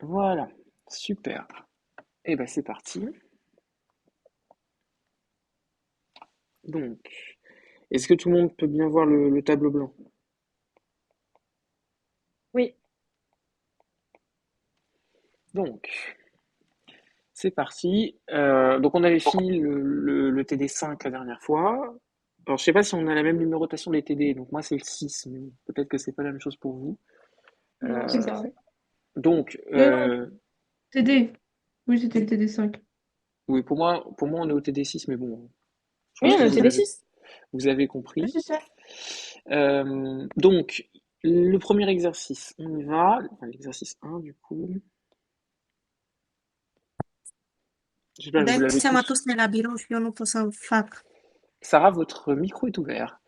Voilà, super. Et ben c'est parti. Donc, est-ce que tout le monde peut bien voir le tableau blanc? Oui, Donc, c'est parti. Donc, on avait fini le TD5 la dernière fois. Alors, je sais pas si on a la même numérotation des TD. Donc, moi, c'est le 6, mais bon, peut-être que c'est pas la même chose pour vous. non, c'est Euh, ça, ouais. donc, Non, TD. Oui, c'était le TD5. oui, pour moi, on est au TD6, mais bon, je Oui, pense on que est au TD6. vous avez Oui, compris. c'est ça. Donc, le premier exercice, on y va. Enfin, l'exercice 1, du coup. J'espère que vous Dai, l'avez siamo tous. tutti nella birra, io non posso fare. Sarah, votre micro est ouvert.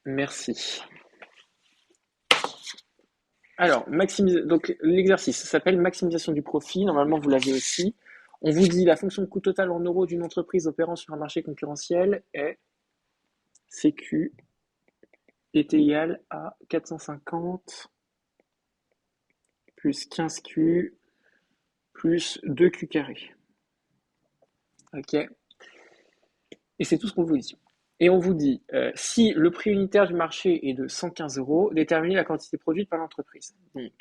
Merci. Alors, donc l'exercice s'appelle maximisation du profit. Normalement, vous l'avez aussi. On vous dit la fonction de coût total en euros d'une entreprise opérant sur un marché concurrentiel est CQ est égal à 450 plus 15Q plus 2Q carré. OK. Et c'est tout ce qu'on vous dit. Et on vous dit, si le prix unitaire du marché est de 115 euros, déterminez la quantité produite par l'entreprise. Donc,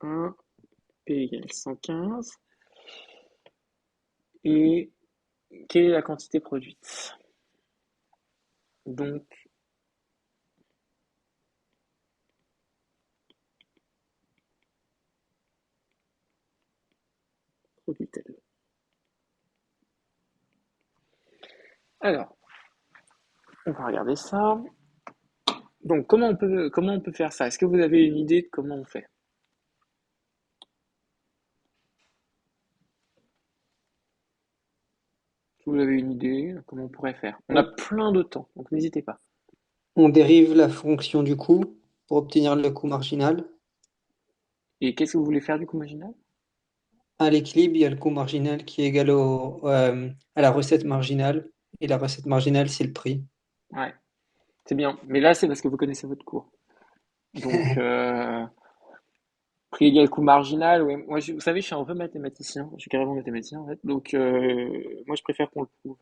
1 P égale 115. Et quelle est la quantité produite? Donc, produit-elle? Alors, on va regarder ça. Donc, comment on peut faire ça? Est-ce que vous avez une idée de comment on fait? Si vous avez une idée de comment on pourrait faire? On a On, plein de temps, donc n'hésitez pas. on dérive la fonction du coût pour obtenir le coût marginal. Et qu'est-ce que vous voulez faire du coup marginal? À l'équilibre, il y a le coût marginal qui est égal à la recette marginale. Et la recette marginale, c'est le prix. Ouais, c'est bien. Mais là, c'est parce que vous connaissez votre cours. Donc, prix égal coût marginal, ouais. Moi, vous savez, je suis un peu mathématicien. Je suis carrément mathématicien, en fait. Donc, moi, je préfère qu'on le prouve.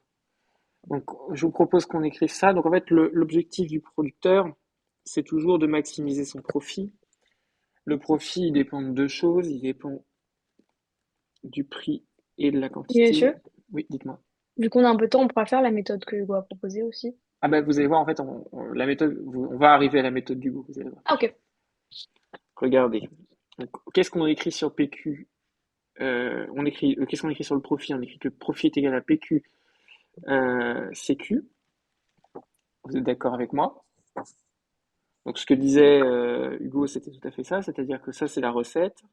Donc, je vous propose qu'on écrive ça. Donc, en fait, l'objectif du producteur, c'est toujours de maximiser son profit. Le profit, il dépend de deux choses. Il dépend du prix et de la Et quantité. monsieur, Oui, dites-moi. vu qu'on a un peu de temps, on pourra faire la méthode que Hugo a proposée aussi. Ah ben, vous allez voir, en fait, la méthode, on va arriver à la méthode du goût, vous allez voir. Ah, ok. Regardez. Donc, qu'est-ce qu'on écrit sur PQ? Qu'est-ce qu'on écrit sur le profit? On écrit que profit est égal à PQ CQ. Vous êtes d'accord avec moi? Donc, ce que disait Hugo, c'était tout à fait ça, c'est-à-dire que ça, c'est la recette.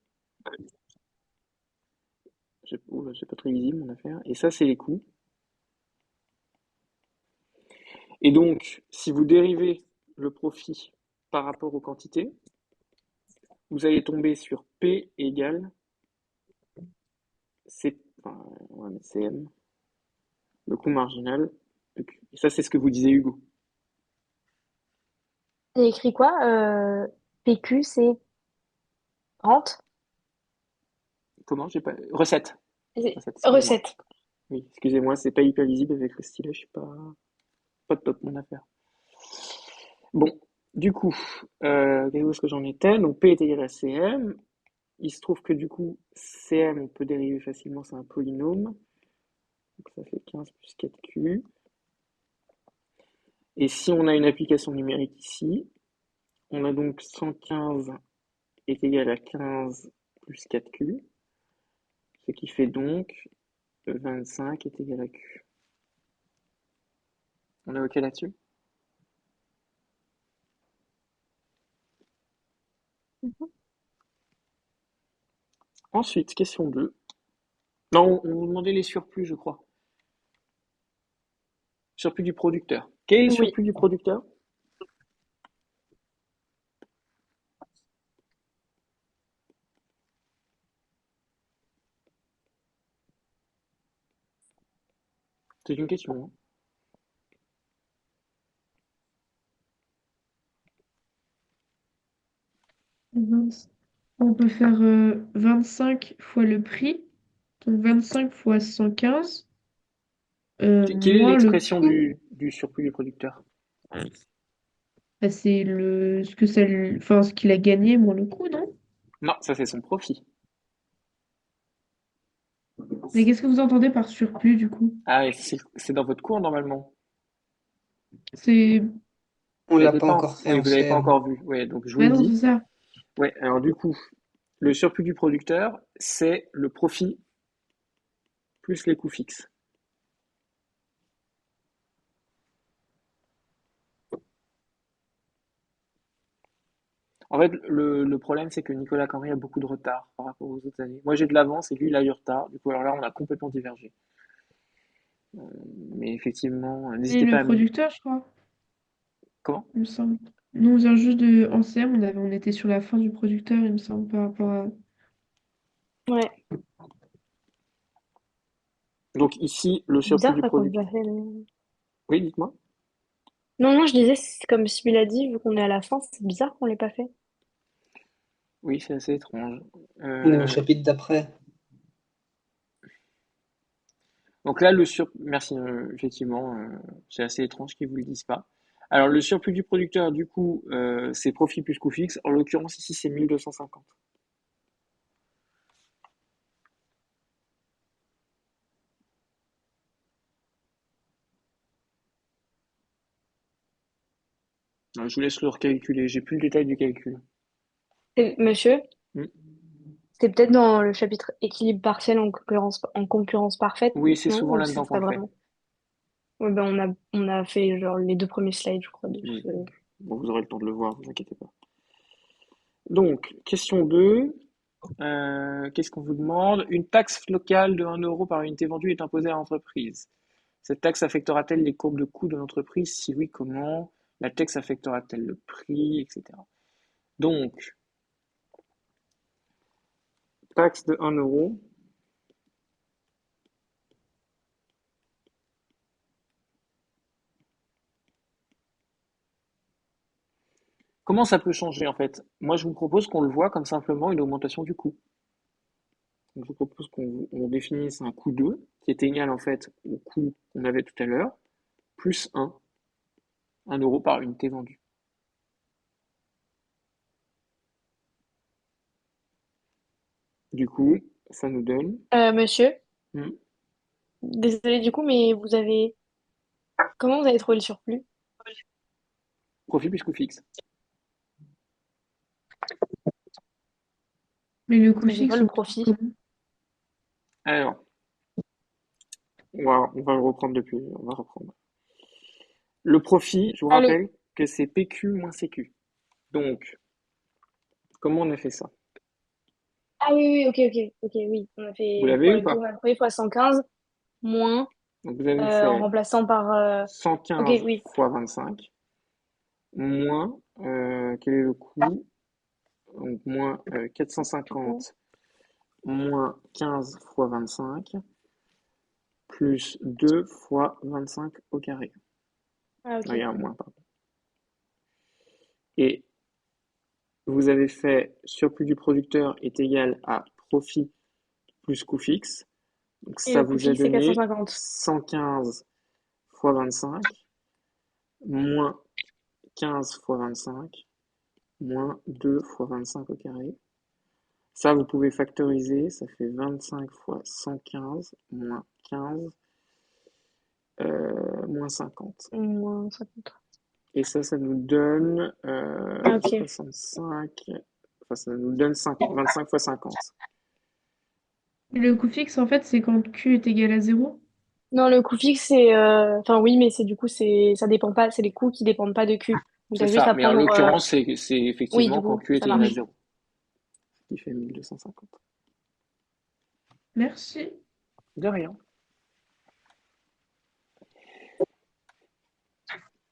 Oula, c'est pas très visible mon affaire. Et ça, c'est les coûts. Et donc, si vous dérivez le profit par rapport aux quantités, vous allez tomber sur P égale C, enfin, ouais, mais CM, le coût marginal de Q. Et ça, c'est ce que vous disiez Hugo. J'ai écrit quoi? PQ, c'est rente. Comment? J'ai pas. Recette. Recette, excusez-moi. Recette. Oui, excusez-moi, c'est pas hyper visible avec le stylet, je suis pas top mon affaire. Bon, du coup, où est-ce que j'en étais? Donc P est égal à CM. Il se trouve que du coup, CM, on peut dériver facilement, c'est un polynôme. Donc ça fait 15 plus 4Q. Et si on a une application numérique ici, on a donc 115 est égal à 15 plus 4Q, ce qui fait donc 25 est égal à Q. On est OK là-dessus? Ensuite, question 2. Non, on vous demandait les surplus, je crois. Surplus du producteur. Quel est le Oui. surplus du producteur? C'est une question, hein. 20. On peut faire 25 fois le prix, donc 25 fois 115, Quelle est moins le l'expression coût. du surplus du producteur? Bah, c'est ce que enfin, ce qu'il a gagné moins le coût, non? Non, ça c'est son profit. Mais qu'est-ce que vous entendez par surplus du coup? Ah, et c'est dans votre cours normalement. C'est. On Ça a l'a été pas pas, encore fait oui, en vous l'avez pas CM. encore vu. Ouais, donc je vous Ouais, le non, c'est dis. ça. Ouais, alors du coup, le surplus du producteur, c'est le profit plus les coûts fixes. En fait, le problème, c'est que Nicolas Camry a beaucoup de retard par rapport aux autres années. Moi, j'ai de l'avance et lui, il a du retard. Du coup, alors là, on a complètement divergé. Mais effectivement, Et n'hésitez le pas à me... producteur, je crois, Comment? il me semble. Nous, on vient juste de. En CM, on était sur la fin du producteur, il me semble, par rapport à. Ouais, Donc ici, le c'est surplus bizarre du ça qu'on l'a producteur. pas fait. Mais- Oui, dites-moi. Non, non, je disais, c'est comme Sybille a dit, vu qu'on est à la fin, c'est bizarre qu'on l'ait pas fait. Oui, c'est assez étrange. On est au Euh, chapitre d'après. donc là, merci, effectivement, c'est assez étrange qu'ils vous le disent pas. Alors, le surplus du producteur, du coup, c'est profit plus coût fixe. En l'occurrence, ici, c'est 1250. Je vous laisse le recalculer. J'ai plus le détail du calcul. Monsieur, Hmm. c'était peut-être dans le chapitre équilibre partiel en concurrence parfaite, Oui, c'est non? souvent Ou là-dedans c'est qu'on pas le fait. vraiment? Ouais, ben on a fait genre les deux premiers slides, je crois, de Hmm. ce... Bon, vous aurez le temps de le voir, vous inquiétez pas. Donc, question 2. Qu'est-ce qu'on vous demande? Une taxe locale de 1 € par unité vendue est imposée à l'entreprise. Cette taxe affectera-t-elle les courbes de coûts de l'entreprise? Si oui, comment? La taxe affectera-t-elle le prix, etc. Donc, taxe de 1 €. Comment ça peut changer en fait? Moi, je vous propose qu'on le voit comme simplement une augmentation du coût. Donc, je vous propose qu'on définisse un coût 2 qui est égal en fait au coût qu'on avait tout à l'heure, plus 1 € par unité vendue. Du coup, ça nous donne Monsieur, hmm, désolé du coup, mais vous avez... Comment vous avez trouvé le surplus? profit plus coût fixe. Mais le coût Mais c'est quoi fixe, le on le trouve profit? comment? Alors, on va le reprendre depuis, on va reprendre. Le profit, je vous Ah, le... rappelle que c'est PQ moins CQ. Donc, comment on a fait ça? ah oui, oui, ok, oui. On a Vous fait l'avez ou du coup, pas? on a pris fois 115 moins Donc, vous avez en fait remplaçant par... Ok, 115 oui. fois 25 moins, quel est le coût? Donc, moins Du coup, 450 moins 15 fois 25 plus 2 fois 25 au carré. ah Ah, il y ok. a un moins, pardon. Et vous avez fait surplus du producteur est égal à profit plus coût fixe. Donc Et ça le coût vous a fixe, c'est donné 450. 115 fois 25 moins 15 fois 25 moins 2 fois 25 au carré. Ça, vous pouvez factoriser, ça fait 25 fois 115 moins 15 moins 50. Moins 50. Et ça nous donne Ah ok. 65, enfin ça nous donne 25 fois 50. Et le coût fixe, en fait, c'est quand Q est égal à 0. Non, le coût fixe, c'est... Enfin oui, mais c'est du coup, c'est ça dépend pas, c'est les coûts qui dépendent pas de Q. Donc C'est t'as juste ça, à mais en prendre... l'occurrence, c'est Oui, du effectivement quand coup, Q est ça égal à marche. 0, ce qui fait 1250. Merci. De rien.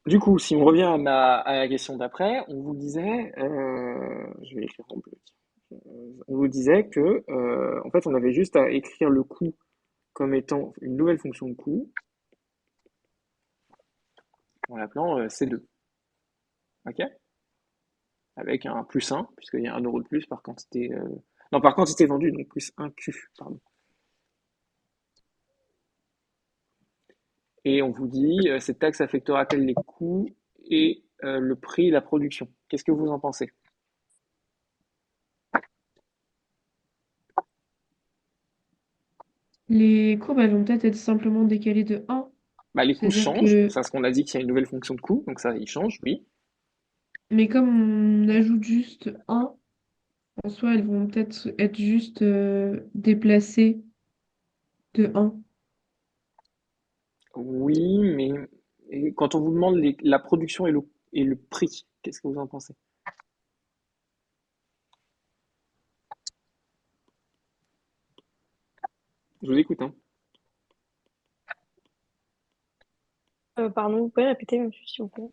Du coup, si on revient à la question d'après, on vous disait, je vais écrire en bleu, tiens. On vous disait que, en fait, on avait juste à écrire le coût comme étant une nouvelle fonction de coût en l'appelant C2. Ok? avec un plus 1, puisqu'il y a 1 € de plus par quantité. Non, par quantité vendue, donc plus 1 Q, pardon. Et on vous dit, cette taxe affectera-t-elle les coûts et le prix de la production? Qu'est-ce que vous en pensez? Les courbes, elles vont peut-être être simplement décalées de 1. Bah, les coûts C'est-à-dire changent, que, c'est parce qu'on a dit qu'il y a une nouvelle fonction de coût, donc ça, il change, oui. mais comme on ajoute juste 1, en soi, elles vont peut-être être juste déplacées de 1. Oui, mais et quand on vous demande la production et le prix, qu'est-ce que vous en pensez? Je vous écoute, hein. Pardon, vous pouvez répéter, monsieur, s'il vous plaît?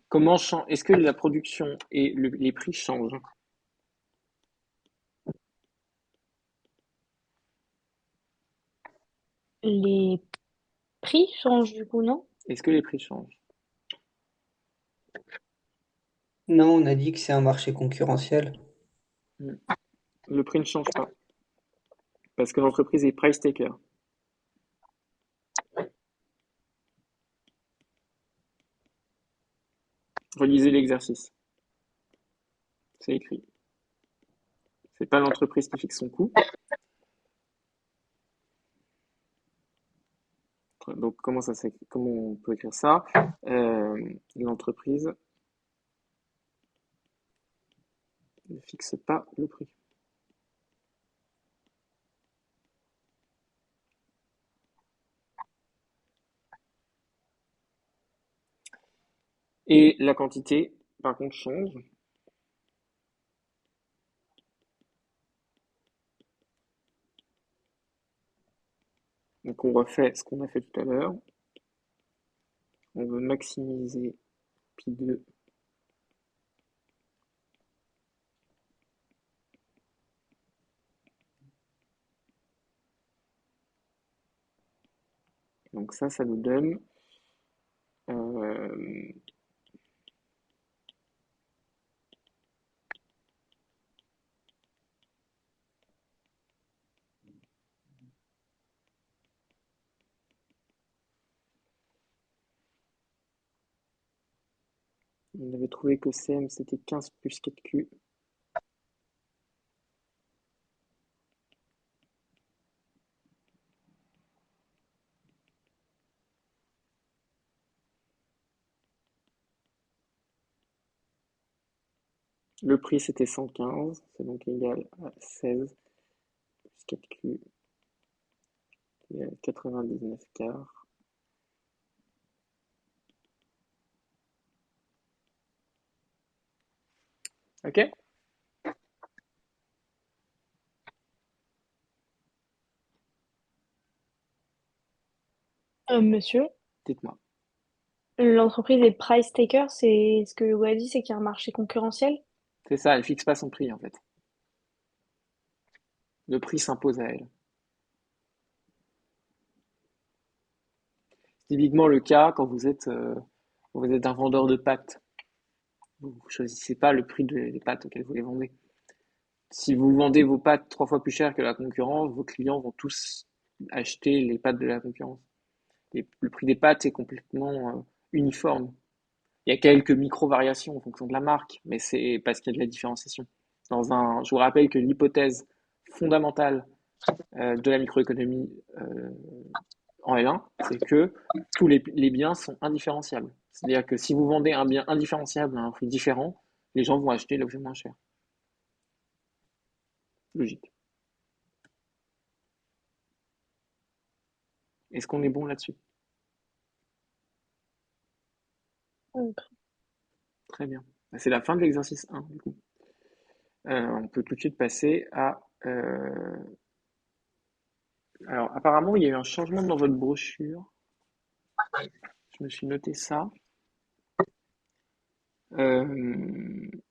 Est-ce que la production et les prix changent? Les prix changent du coup, non? Est-ce que les prix changent? Non, on a dit que c'est un marché concurrentiel. Hmm. Le prix ne change pas, parce que l'entreprise est price taker. Relisez l'exercice, c'est écrit. C'est pas l'entreprise qui fixe son coût. Donc comment on peut écrire ça? L'entreprise ne fixe pas le prix. Et la quantité, par contre, change. Donc on refait ce qu'on a fait tout à l'heure. On veut maximiser pi2. Donc ça nous donne euh, on avait trouvé que CM c'était 15 plus 4Q. Le prix c'était 115, c'est donc égal à 16 plus 4Q égale 99 quarts. Ok? Monsieur, Dites-moi. l'entreprise est price taker, c'est ce que vous avez dit, c'est qu'il y a un marché concurrentiel? C'est ça, elle fixe pas son prix en fait. Le prix s'impose à elle. C'est typiquement le cas quand vous êtes un vendeur de pâtes. Vous ne choisissez pas le prix des pâtes auxquelles vous les vendez. Si vous vendez vos pâtes 3 fois plus cher que la concurrence, vos clients vont tous acheter les pâtes de la concurrence. Et le prix des pâtes est complètement uniforme. Il y a quelques micro-variations en fonction de la marque, mais c'est parce qu'il y a de la différenciation. Je vous rappelle que l'hypothèse fondamentale de la microéconomie en L1, c'est que tous les biens sont indifférenciables. C'est-à-dire que si vous vendez un bien indifférenciable à un prix différent, les gens vont acheter l'objet moins cher. Logique. Est-ce qu'on est bon là-dessus? Euh, Très bien. C'est la fin de l'exercice 1, du coup. On peut tout de suite passer à... Alors, apparemment, il y a eu un changement dans votre brochure. Je me suis noté ça.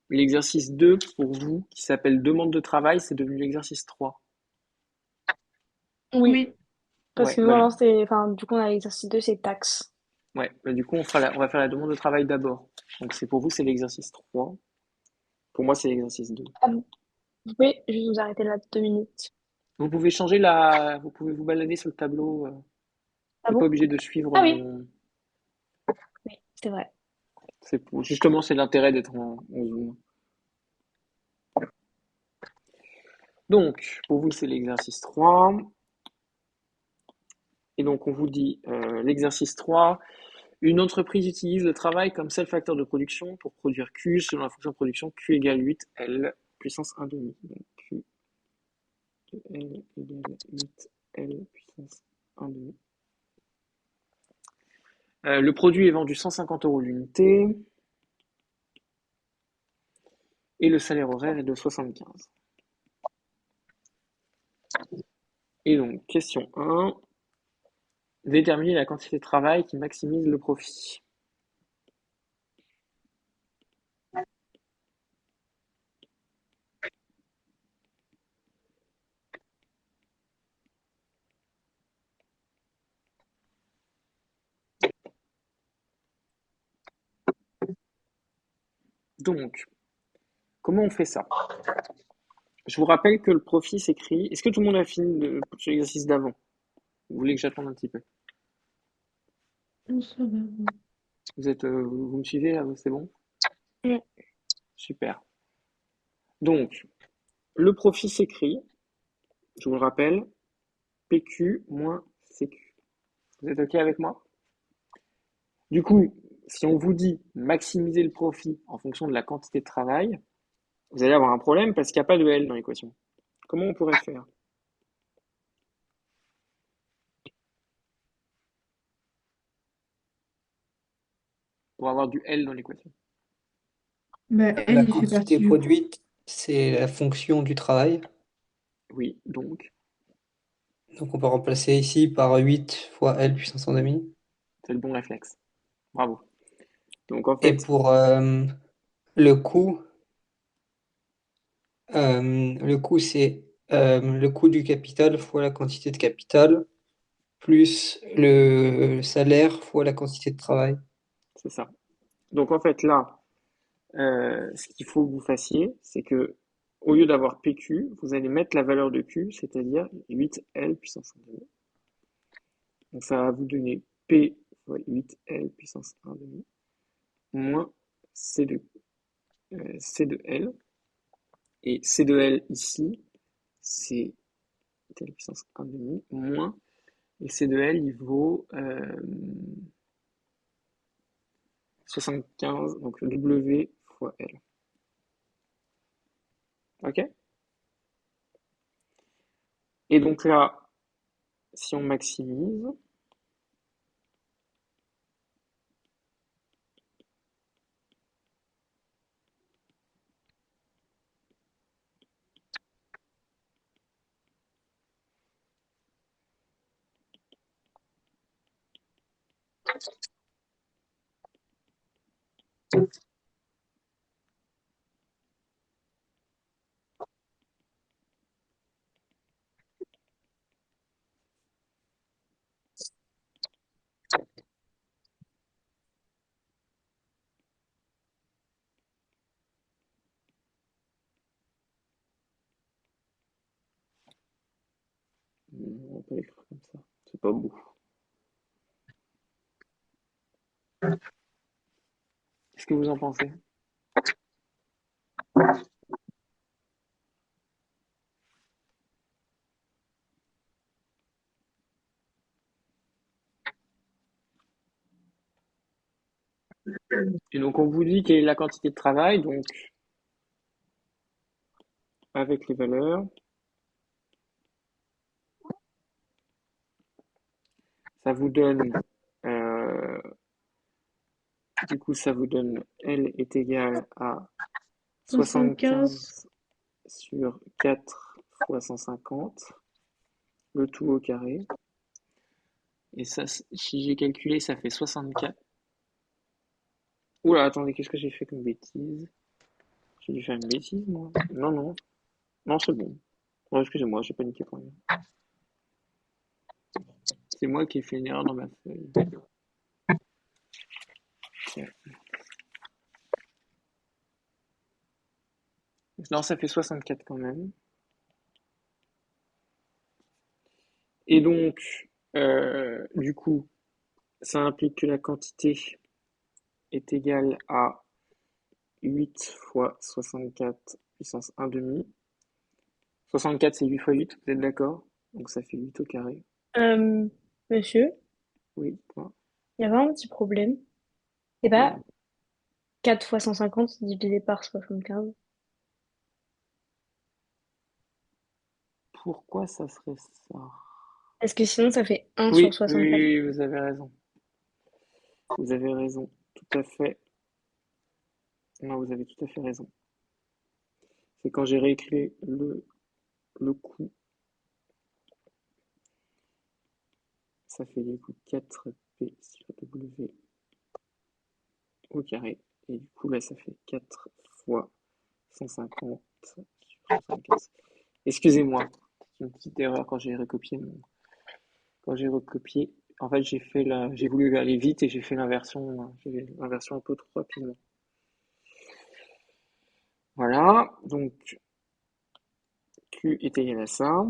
L'exercice 2, pour vous, qui s'appelle demande de travail, c'est devenu l'exercice 3. Oui, Oui, parce Ouais, que nous, avant, c'était, enfin, du coup, on a l'exercice 2, c'est taxe. ouais. Bah, du coup, on va faire la demande de travail d'abord. Donc, pour vous, c'est l'exercice 3. Pour moi, c'est l'exercice 2. Ah, vous pouvez juste vous arrêter là 2 minutes. Vous pouvez vous pouvez vous balader sur le tableau. Vous Ah n'êtes pas bon? obligé de suivre Ah oui, mon. oui, c'est vrai. Justement, c'est l'intérêt d'être en Zoom. Donc, pour vous, c'est l'exercice 3. Et donc, on vous dit l'exercice 3. Une entreprise utilise le travail comme seul facteur de production pour produire Q selon la fonction de production Q égale 8L puissance 1 demi. Donc, Q de L égale 8L puissance 1 demi. Le produit est vendu 150 € l'unité et le salaire horaire est de 75. Et donc, question 1. Déterminer la quantité de travail qui maximise le profit. Donc, comment on fait ça? Je vous rappelle que le profit s'écrit. Est-ce que tout le monde a fini l'exercice d'avant? Vous voulez que j'attende un petit peu? On se va. Vous me suivez là? C'est bon? Mm. Super. Donc, le profit s'écrit, je vous le rappelle, PQ moins CQ. Vous êtes OK avec moi? Du coup, si on vous dit maximiser le profit en fonction de la quantité de travail, vous allez avoir un problème parce qu'il n'y a pas de L dans l'équation. Comment on pourrait faire? Pour avoir du L dans l'équation. Bah, La elle, il fait partie quantité du coût. produite, c'est la fonction du travail. Oui, donc, Donc on peut remplacer ici par 8 fois L puissance 1 demi. c'est le bon réflexe. Bravo. Donc, en Et fait, pour le coût, c'est le coût du capital fois la quantité de capital plus le salaire fois la quantité de travail. c'est ça. Donc, en fait, là, ce qu'il faut que vous fassiez, c'est que au lieu d'avoir PQ, vous allez mettre la valeur de Q, c'est-à-dire 8L puissance 1 demi. Donc ça va vous donner P fois 8L puissance 1 demi moins C de L. Et C de L ici, c'est L puissance 1 demi moins. Et C de L, il vaut 75, donc W fois L. OK? Et donc là, si on maximise, on va pas l'écrire comme ça, c'est pas beau. Qu'est-ce que vous en pensez? Et donc on vous dit quelle est la quantité de travail, donc avec les valeurs, ça vous donne, euh, du coup ça vous donne L est égal à 75. 75 sur 4 fois 150, le tout au carré. Et ça, si j'ai calculé, ça fait 64. Oula, attendez, qu'est-ce que j'ai fait comme bêtise? J'ai dû faire une bêtise, moi. Non, non. Non, c'est bon. Oh, excusez-moi, j'ai paniqué pour rien. C'est moi qui ai fait une erreur dans ma feuille. Tiens. Non, ça fait 64 quand même. Et donc, du coup, ça implique que la quantité est égale à 8 fois 64 puissance 1 demi. 64, c'est 8 fois 8, vous êtes d'accord? Donc ça fait 8 au carré. Euh, Monsieur, Oui, point. il y a vraiment un petit problème. C'est Oui. pas 4 fois 150 divisé par 75. Pourquoi ça serait ça? Parce que sinon, ça fait 1 sur Oui, oui, 64. oui, oui, vous avez raison. Vous avez raison, tout à fait. Non, vous avez tout à fait raison. C'est quand j'ai réécrit le coût, ça fait du coup 4P sur W au carré. Et du coup, là, ça fait 4 fois 150 sur 75. Excusez-moi, c'est une petite erreur quand j'ai recopié quand j'ai recopié. En fait, j'ai voulu aller vite et j'ai fait l'inversion un peu trop rapidement. Voilà, donc Q est égal à ça.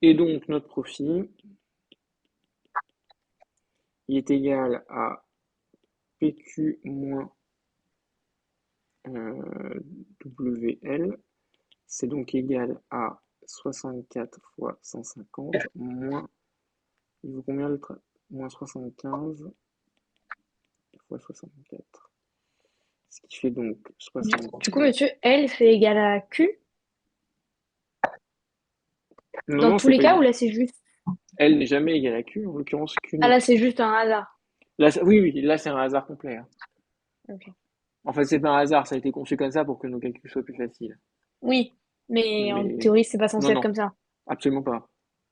Et donc, notre profil, il est égal à PQ moins WL. C'est donc égal à 64 fois 150 moins, il vaut combien le moins 75 fois 64. Ce qui fait donc Du coup, 64. monsieur, L fait égal à Q Non, dans non, tous c'est les pas cas égal. ou là c'est juste. L n'est jamais égal à Q, en l'occurrence Q Ah non là plus. c'est juste un hasard. Là, oui, oui, là c'est un hasard complet, hein. Ok. En fait, c'est pas un hasard, ça a été conçu comme ça pour que nos calculs soient plus faciles. Oui, mais en Mais théorie c'est pas non, censé être non, comme ça. absolument pas.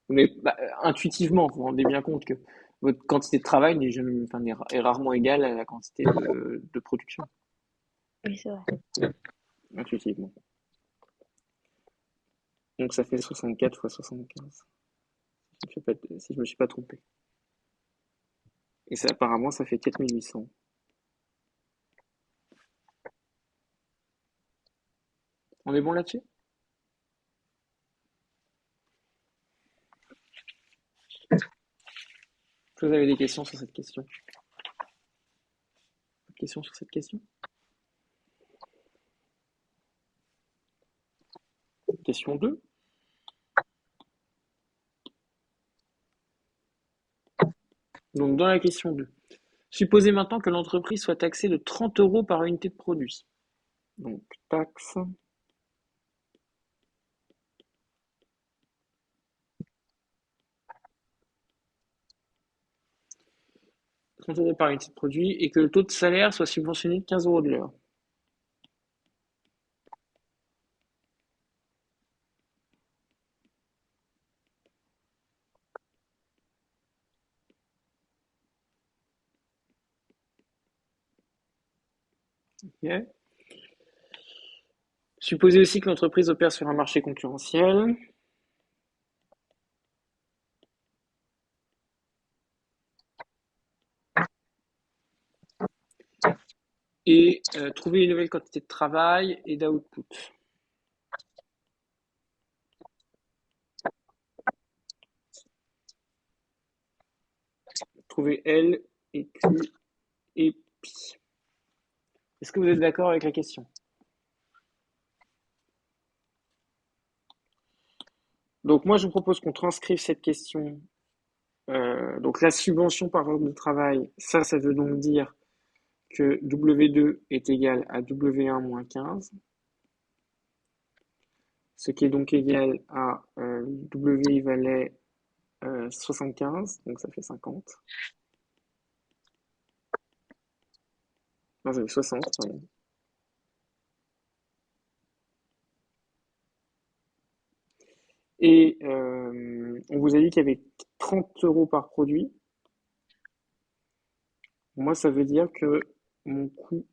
Mais bah, intuitivement, vous vous rendez bien compte que votre quantité de travail n'est jamais, enfin, est rarement égale à la quantité de production, Oui, c'est vrai. intuitivement. Donc ça fait 64 fois 75, si je me suis pas trompé. Et ça, apparemment, ça fait 4800. On est bon là-dessus? Est-ce que vous avez des questions sur cette question? Des questions sur cette question? Question 2. Donc dans la question 2. Supposez maintenant que l'entreprise soit taxée de 30 euros par unité de produit. Donc taxe 30 euros par unité de produit et que le taux de salaire soit subventionné de 15 euros de l'heure. Okay. Supposez aussi que l'entreprise opère sur un marché concurrentiel. Et trouver une nouvelle quantité de travail et d'output. Trouver L et Q et Pi. Est-ce que vous êtes d'accord avec la question? Donc moi je vous propose qu'on transcrive cette question. Donc la subvention par ordre de travail, ça veut donc dire que W2 est égal à W1 moins 15, ce qui est donc égal à W valait 75, donc ça fait 50. Non, ça fait 60, pardon. Et on vous a dit qu'il y avait 30 euros par produit. Moi, ça veut dire que mon coût,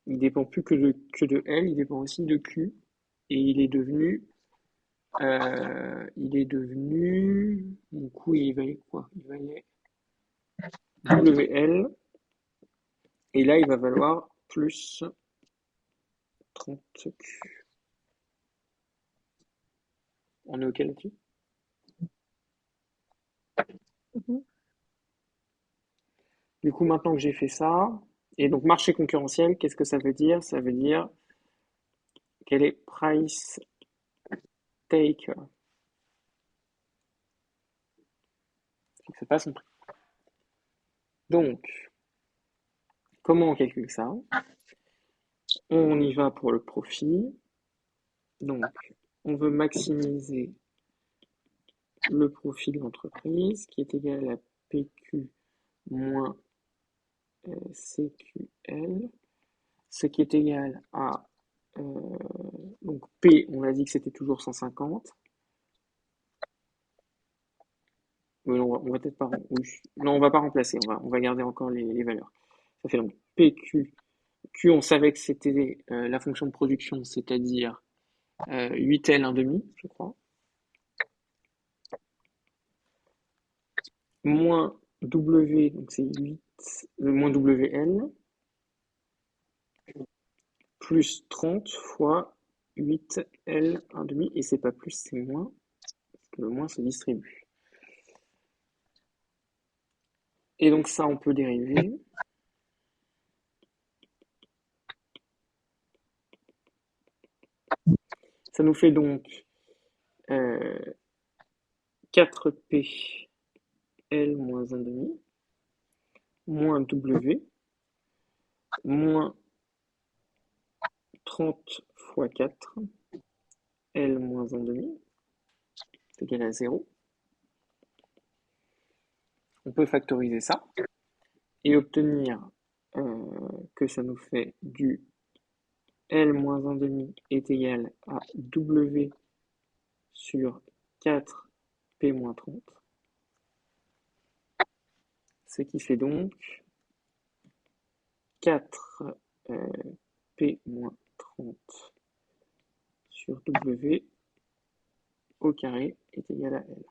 il dépend plus que de L, il dépend aussi de Q. Et mon coût, il valait quoi? Il valait WL Et là, il va valoir plus 30Q. On est OK là-dessus? Mhm. Du coup, maintenant que j'ai fait ça, et donc marché concurrentiel, qu'est-ce que ça veut dire? Ça veut dire quel est price take, c'est pas son prix. Donc, comment on calcule ça? On y va pour le profit. Donc, on veut maximiser le profit de l'entreprise qui est égal à PQ moins CQL, ce qui est égal à donc P, on a dit que c'était toujours 150. Oui, on va peut-être pas. Oui. Non, on va pas remplacer. On va garder encore les valeurs. Ça fait donc PQ. Q, on savait que c'était la fonction de production, c'est-à-dire 8L 1 demi, je crois. Moins W, donc c'est 8, moins WL, plus 30 fois 8L 1 demi, et c'est pas plus, c'est moins, parce que le moins se distribue. Et donc ça, on peut dériver. Ça nous fait donc 4P L moins 1 demi, moins W, moins 30 fois 4, L moins 1 demi, c'est égal à 0. On peut factoriser ça et obtenir que ça nous fait du L moins 1 demi est égal à W sur 4P moins 30, ce qui fait donc 4P moins 30 sur W au carré est égal à L.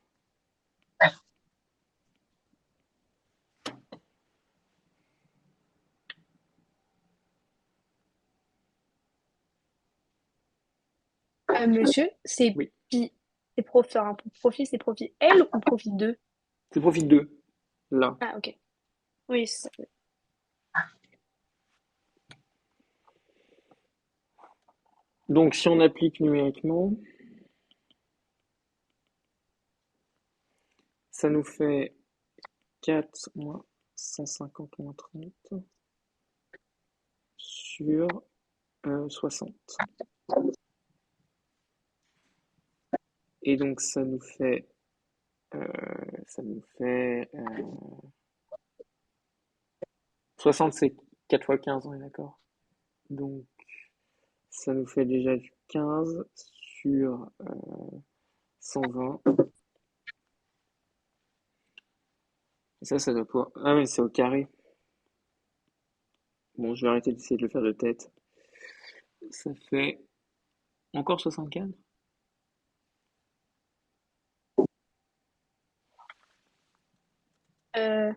Monsieur, c'est Oui, profit, c'est profit L ou profit 2? c'est profit 2, là. Ah, ok. Oui, c'est ça. Donc si on applique numériquement, ça nous fait 4 moins 150 moins 30 sur 60. Et donc euh, ça nous fait 60, c'est 4 fois 15, on est d'accord. Donc ça nous fait déjà du 15 sur 120. Et ça doit pouvoir... Ah oui, c'est au carré. Bon, je vais arrêter d'essayer de le faire de tête. Ça fait encore 64? Euh,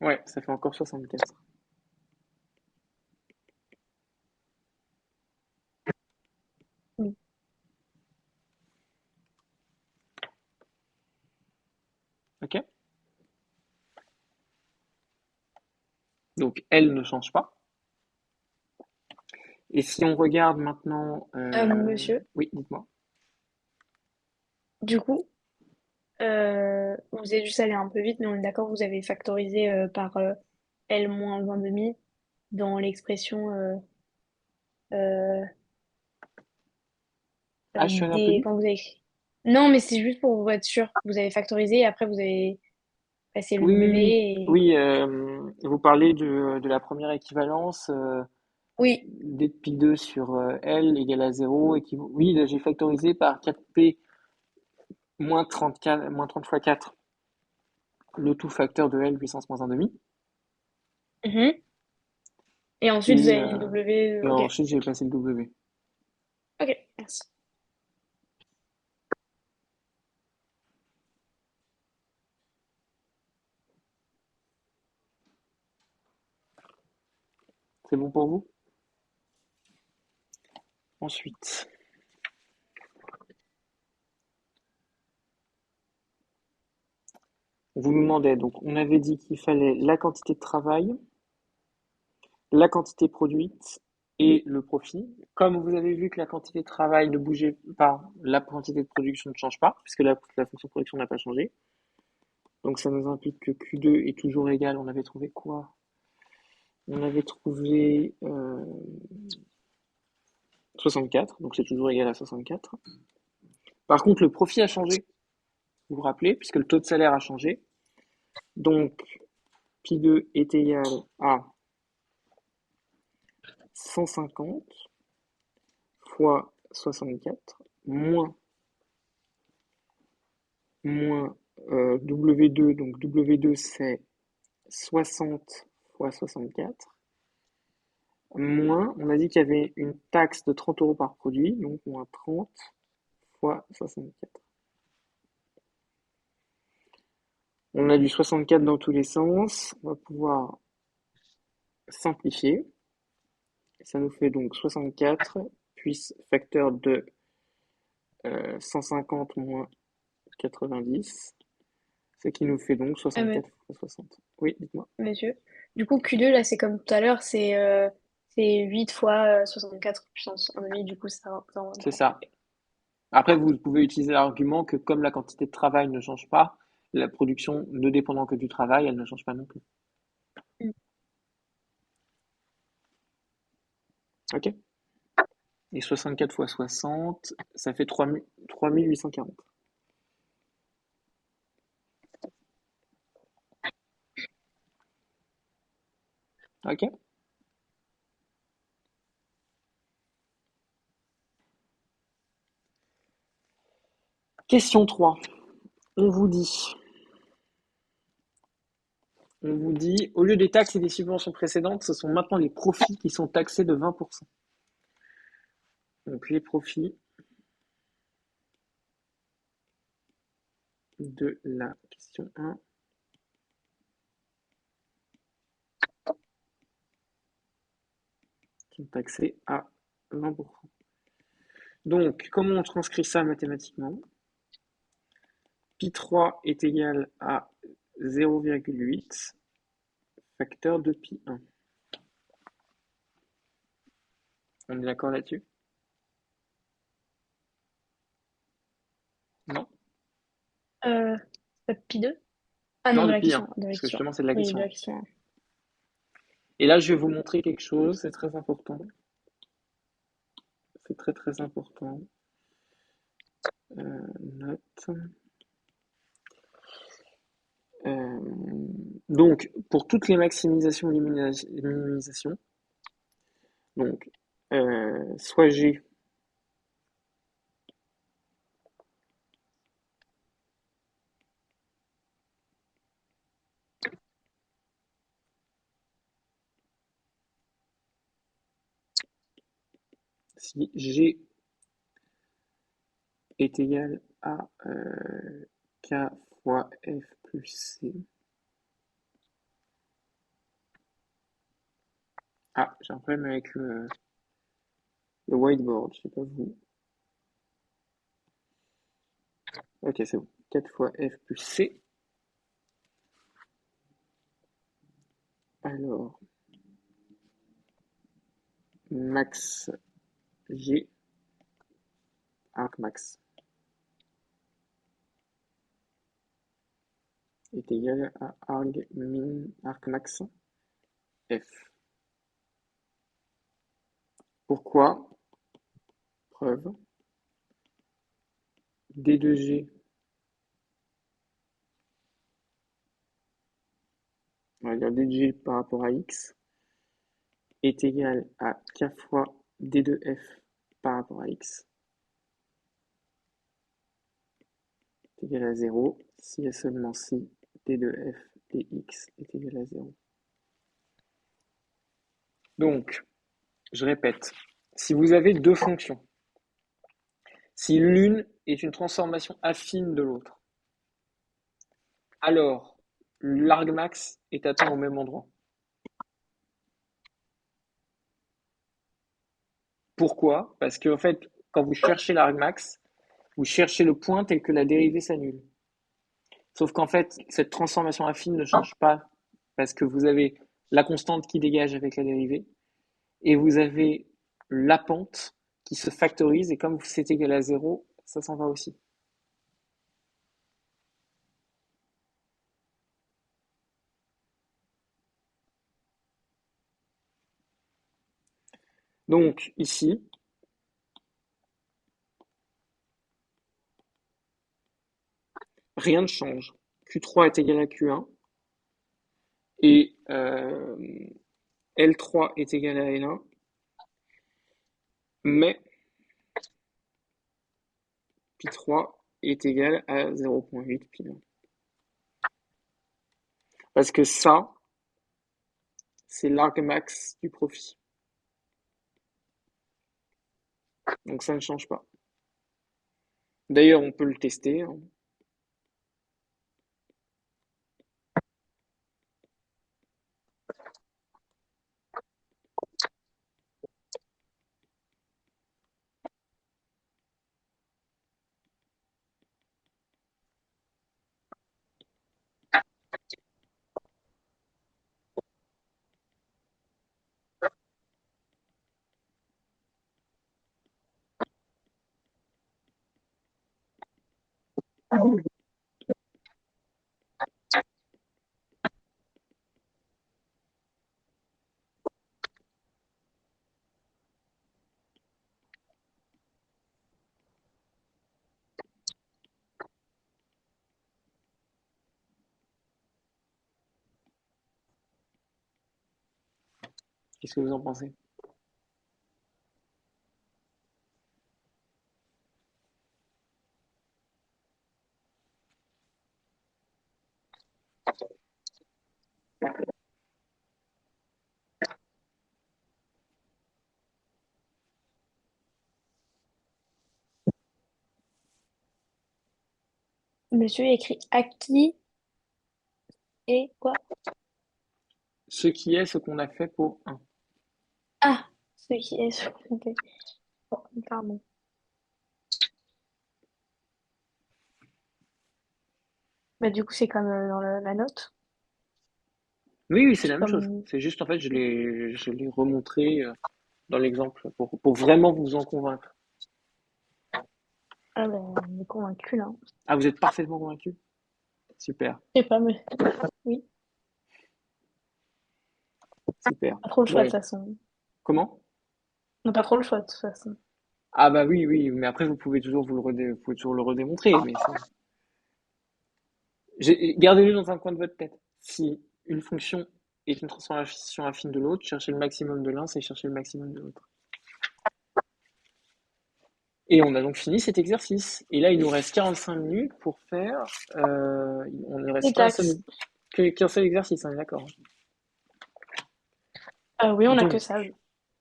Ouais, ça fait encore 64. oui. Ok? Donc L ne change pas. Et si on regarde maintenant... Monsieur, Oui, dites-moi. du coup, vous avez juste allé un peu vite, mais on est d'accord, vous avez factorisé par L moins 1 demi dans l'expression euh, Ah, je suis allé un peu vite? quand vous avez écrit. Non, mais c'est juste pour vous être sûr. Vous avez factorisé et après vous avez passé le Oui, oui, W oui. et... Oui, vous parlez de la première équivalence Oui. d de pi 2 sur L égale à 0. Oui, là, j'ai factorisé par 4P moins 34, moins 30 fois 4, le tout facteur de L puissance moins 1 demi. Mhm. Et ensuite, vous Et, avez mis le W. Ok. ensuite, j'ai passé le W. Ok, merci. C'est bon pour vous? Ensuite, on vous nous demandait, donc on avait dit qu'il fallait la quantité de travail, la quantité produite et le profit. Comme vous avez vu que la quantité de travail ne bougeait pas, la quantité de production ne change pas, puisque la fonction de production n'a pas changé. Donc ça nous implique que Q2 est toujours égal. On avait trouvé quoi? On avait trouvé 64, donc c'est toujours égal à 64. Par contre, le profit a changé, vous vous rappelez, puisque le taux de salaire a changé. Donc, Pi2 est égal à 150 fois 64 moins W2, donc W2 c'est 60 fois 64, moins, on a dit qu'il y avait une taxe de 30 € par produit, donc moins 30 fois 64. On a du 64 dans tous les sens, on va pouvoir simplifier. Ça nous fait donc 64 puis facteur de 150 moins 90, ce qui nous fait donc Ah, mais, 64 fois 60. Oui, dites-moi. monsieur. Du coup, Q2, là, c'est comme tout à l'heure, c'est 8 fois 64 puissance 1,5, du coup, ça représente. C'est ça. Après, vous pouvez utiliser l'argument que comme la quantité de travail ne change pas, la production ne dépendant que du travail, elle ne change pas non plus. Mm. Ok? Et 64 fois 60, ça fait 3840. Ok? Question 3. On vous dit, au lieu des taxes et des subventions précédentes, ce sont maintenant les profits qui sont taxés de 20%. Donc les profits de la question 1 sont taxés à 20%. Donc, comment on transcrit ça mathématiquement? Pi3 est égal à 0,8 facteur de Pi1. On est d'accord là-dessus? Non? Euh, Pi 2? Ah non, Non, de de la Pi1, question. De la parce que question. justement, c'est de la Oui, de question. la question. Et là, je vais vous montrer quelque chose, c'est très important. C'est très très important. Note. Donc, pour toutes les maximisations et minimisations, donc, soit G si G est égal à K fois F plus C. Ah, j'ai un problème avec le whiteboard, je sais pas vous. Ok, c'est bon. 4 fois F plus C. Alors, max G, arc max, est égal à arg min arc max F. Pourquoi? Preuve. D de G, on va dire D de G par rapport à X, est égal à K fois D de F par rapport à X, est égal à 0, si et seulement si D de F et X est égal à 0. Donc, je répète, si vous avez deux fonctions, si l'une est une transformation affine de l'autre, alors l'argmax est atteint au même endroit. Pourquoi? Parce que en fait, quand vous cherchez l'argmax, vous cherchez le point tel que la dérivée s'annule. Sauf qu'en fait, cette transformation affine ne change pas parce que vous avez la constante qui dégage avec la dérivée et vous avez la pente qui se factorise et comme c'est égal à 0, ça s'en va aussi. Donc ici, rien ne change. Q3 est égal à Q1 et L3 est égal à L1, mais Pi3 est égal à 0,8 pi1. Parce que ça, c'est l'argmax du profit. Donc ça ne change pas. D'ailleurs, on peut le tester, hein. Qu'est-ce que vous en pensez? Monsieur écrit acquis et quoi? Ce qui est ce qu'on a fait pour 1. Ah, ce qui est sur ok. Bon, pardon. Bah, du coup, c'est comme dans la note. Oui, oui, c'est la C'est même chose. comme. C'est juste, en fait, je l'ai remontré dans l'exemple pour vraiment vous en convaincre. Ah, bah, on est convaincu là. Ah, vous êtes parfaitement convaincu? Super, Je sais pas, mais. Oui, super. pas trop le choix de Ouais. toute façon. Comment? On n'a pas trop le choix de toute façon. Ah bah oui, oui, mais après vous pouvez toujours vous pouvez toujours le redémontrer, mais gardez-le dans un coin de votre tête. Si une fonction est une transformation affine de l'autre, cherchez le maximum de l'un, c'est chercher le maximum de l'autre. Et on a donc fini cet exercice. Et là, il nous reste 45 minutes pour faire. On ne Les reste taxes. qu'un seul exercice, on est d'accord. Ah oui, on a que Donc, ça. Oui.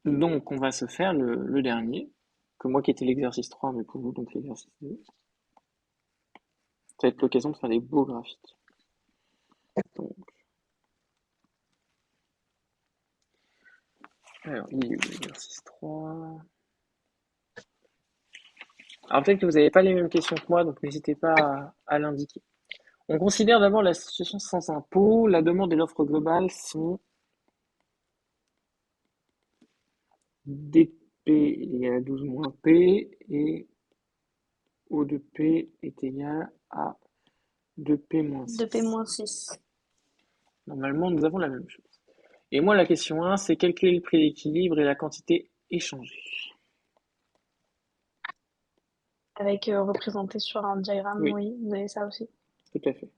donc, on va se faire le dernier, que moi qui était l'exercice 3, mais pour vous, donc l'exercice 2. Ça va être l'occasion de faire des beaux graphiques. Donc, alors, il est où l'exercice 3? Alors peut-être que vous n'avez pas les mêmes questions que moi, donc n'hésitez pas à l'indiquer. On considère d'abord la situation sans impôt. La demande et l'offre globale sont dP est égal à 12 moins P et O de P est égal à 2P moins 6. 2P-6. Normalement, nous avons la même chose. Et moi, la question 1, c'est calculer le prix d'équilibre et la quantité échangée. Avec représenté sur un diagramme, Oui, oui, vous avez ça aussi. tout à fait.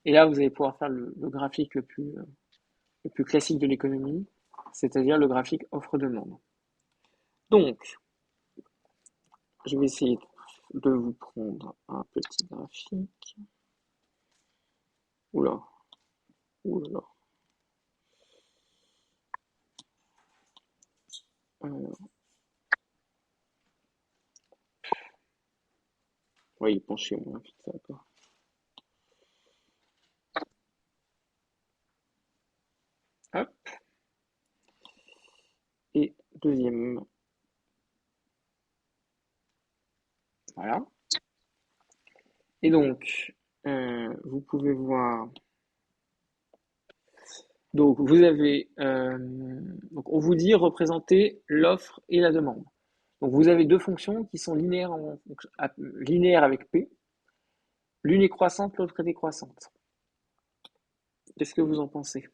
Et là, vous allez pouvoir faire le graphique le plus classique de l'économie, c'est-à-dire le graphique offre-demande. Donc, je vais essayer de vous prendre un petit graphique. Oula, oula. Alors, ouais, il penche chez moi, ça va pas. deuxième. Voilà. Et donc, vous pouvez voir. Donc, vous avez. Donc, on vous dit représenter l'offre et la demande. Donc, vous avez deux fonctions qui sont linéaires, linéaires avec P. L'une est croissante, l'autre est décroissante. Qu'est-ce que vous en pensez?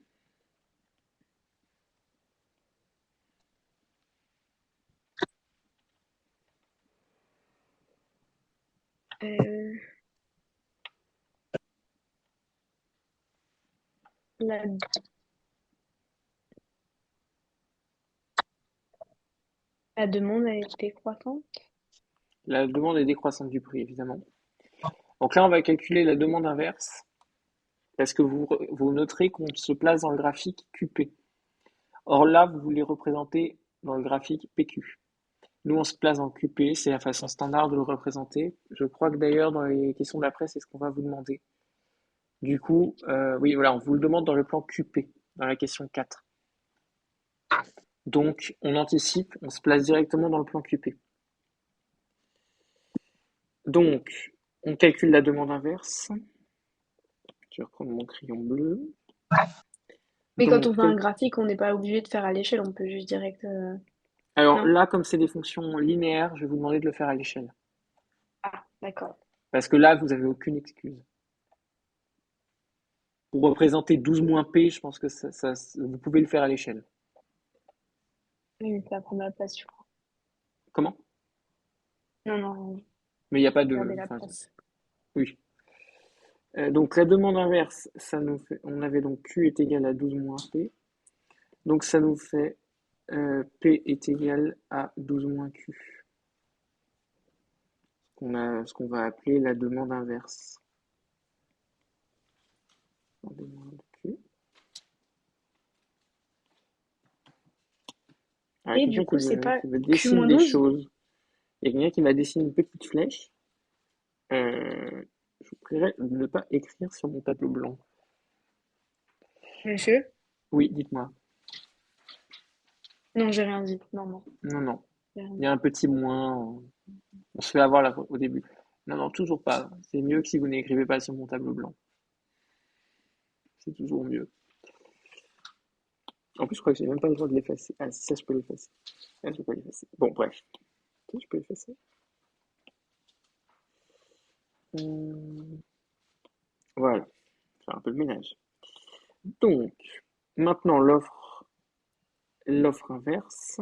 Euh, la, la demande a été croissante. La demande est décroissante du prix, évidemment. Donc là, on va calculer la demande inverse, parce que vous noterez qu'on se place dans le graphique QP. Or là, vous voulez représenter dans le graphique PQ. Nous, on se place dans QP, c'est la façon standard de le représenter. Je crois que d'ailleurs, dans les questions d'après, c'est ce qu'on va vous demander. Du coup, oui, voilà, on vous le demande dans le plan QP, dans la question 4. Donc, on anticipe, on se place directement dans le plan QP. Donc, on calcule la demande inverse. Je vais reprendre mon crayon bleu. Mais quand on Donc, fait un graphique, on n'est pas obligé de faire à l'échelle, on peut juste direct. alors Non? là, comme c'est des fonctions linéaires, je vais vous demander de le faire à l'échelle. Ah, d'accord. Parce que là, vous n'avez aucune excuse. Pour représenter 12 moins P, je pense que vous pouvez le faire à l'échelle. Oui, mais ça va prendre la place, je crois. Comment? Non, non, Mais il n'y a pas de... regardez la Enfin, place. oui. Donc la demande inverse, ça nous fait... On avait donc Q est égal à 12 moins P. Donc ça nous fait P est égal à 12 moins Q. Ce qu'on va appeler la demande inverse. La demande Q. Ah, Et du quelqu'un coup, c'est pas qui me Q dessine moins des 12? choses. Il y a quelqu'un qui m'a dessiné une petite flèche. Je vous prierai de ne pas écrire sur mon tableau blanc. Monsieur? Oui, dites-moi. Non, j'ai rien dit. Non, non, Non, non. j'ai rien Il y dit. a un petit moins. On se fait avoir là, au début. Non, non, toujours pas. C'est mieux que si vous n'écrivez pas sur mon tableau blanc. C'est toujours mieux. En plus, je crois que j'ai même pas le droit de l'effacer. Ah, si ça, je peux l'effacer. Ah, je peux pas l'effacer. Bon, bref. Ok, je peux l'effacer. Voilà. Faire un peu de ménage. Donc, maintenant, l'offre inverse.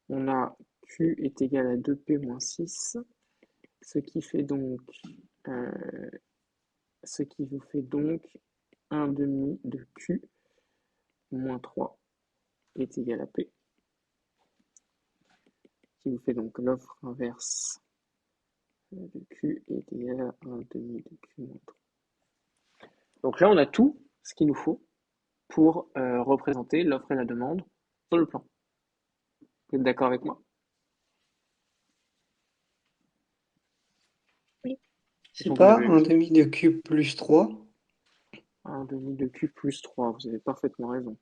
On a Q est égal à 2P moins 6, ce qui fait donc, euh, ce qui vous fait donc 1 demi de Q moins 3 est égal à P, qui vous fait donc l'offre inverse de Q est égal à 1 demi de Q moins 3. Donc là, on a tout ce qu'il nous faut pour représenter l'offre et la demande sur le plan. Vous êtes d'accord avec moi? Oui. C'est pas un demi de cube plus 3. 1 demi de Q plus 3, vous avez parfaitement raison.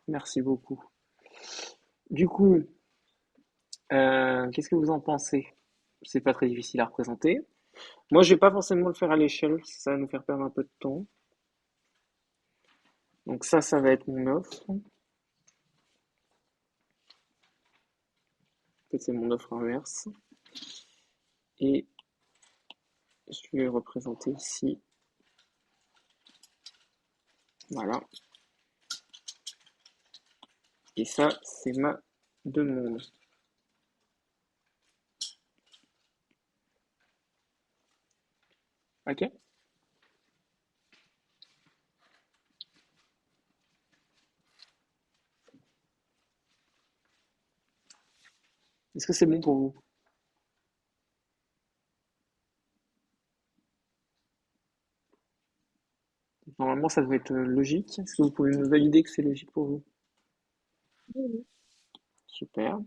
Merci beaucoup. Du coup, qu'est-ce que vous en pensez? C'est pas très difficile à représenter. Moi, je vais pas forcément le faire à l'échelle, ça va nous faire perdre un peu de temps. Donc ça va être mon offre. En fait, c'est mon offre inverse. Et je vais le représenter ici. Voilà. Et ça, c'est ma demande. Ok? Est-ce que c'est bon pour vous? Normalement, ça doit être logique. Est-ce que vous pouvez me valider que c'est logique pour vous? Oui. Super.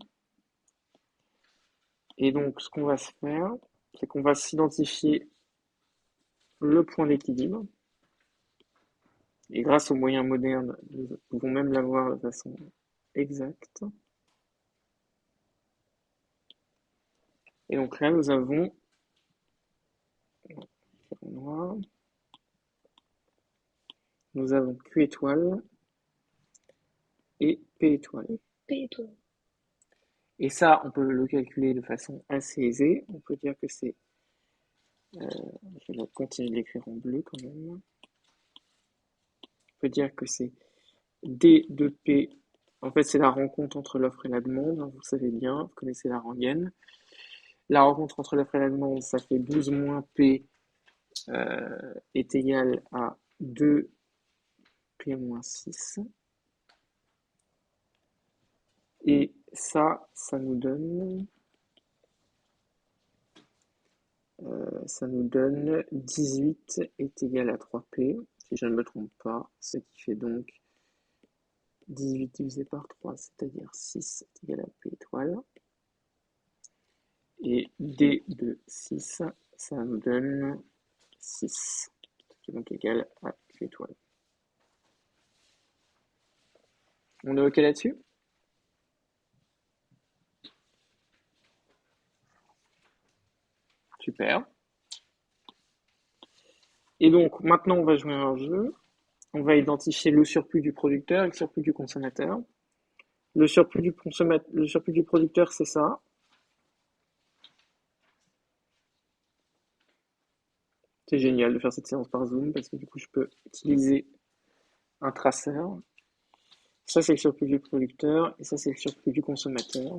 Et donc, ce qu'on va se faire, c'est qu'on va s'identifier le point d'équilibre. Et grâce aux moyens modernes, nous pouvons même l'avoir de façon exacte. Et donc là, nous avons noir, nous avons Q étoile et P étoile. P étoile. Et ça, on peut le calculer de façon assez aisée. On peut dire que c'est, je vais continuer de l'écrire en bleu quand même. On peut dire que c'est D de P. En fait, c'est la rencontre entre l'offre et la demande. Vous savez bien, vous connaissez la rengaine. La rencontre entre l'offre et la demande, ça fait 12 moins P est égal à 2P moins 6. Et ça nous donne 18 est égal à 3P, si je ne me trompe pas, ce qui fait donc 18 divisé par 3, c'est-à-dire 6 est égal à P étoile. Et D de 6, ça nous donne 6, ce qui est donc égal à Q étoile. On est OK là-dessus? Super. Et donc, maintenant, on va jouer à un jeu. On va identifier le surplus du producteur et le surplus du consommateur. Le surplus du producteur, c'est ça. C'est génial de faire cette séance par Zoom parce que du coup, je peux utiliser un traceur. Ça, c'est le surplus du producteur et ça, c'est le surplus du consommateur.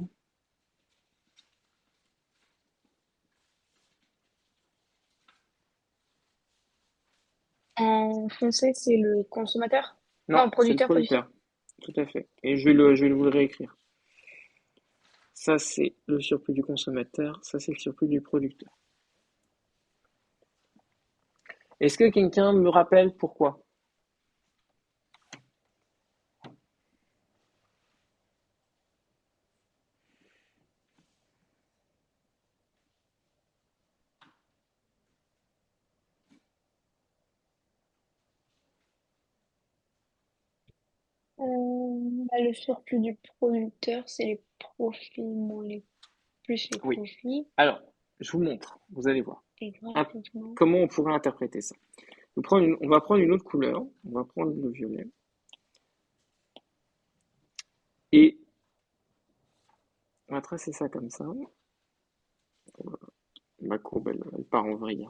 En français, c'est le consommateur? Non, c'est le producteur, producteur. Tout à fait. Et je vais vous le réécrire. Ça, c'est le surplus du consommateur. Ça, c'est le surplus du producteur. Est-ce que quelqu'un me rappelle pourquoi? Le surplus du producteur, c'est les profits moins plus les Oui. profits. Alors, je vous montre. Vous allez voir. Et graphiquement. Comment on pourrait interpréter ça? On va prendre une autre couleur. On va prendre le violet. Et on va tracer ça comme ça. Ma courbe, elle part en vrille.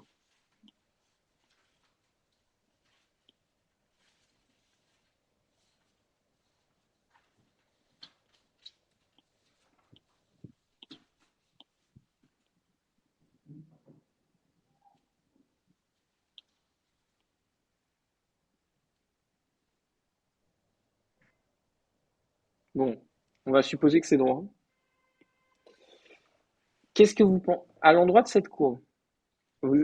Bon, on va supposer que c'est droit. Qu'est-ce que vous pensez à l'endroit de cette courbe,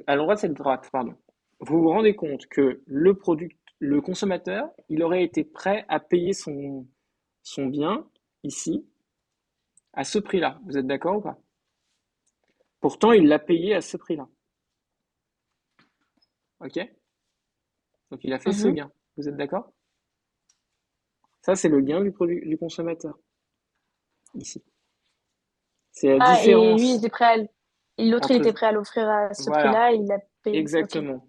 à l'endroit de cette droite, pardon, vous vous rendez compte que le consommateur, il aurait été prêt à payer son bien ici à ce prix-là. Vous êtes d'accord ou pas? Pourtant, il l'a payé à ce prix-là. Ok? Donc, il a fait ce gain. Vous êtes d'accord? Ça, c'est le gain du consommateur ici. C'est la Et lui, il différence était prêt à... L'autre, il entre. était prêt à l'offrir à ce Voilà, prix-là et il l'a payé. Ok. exactement.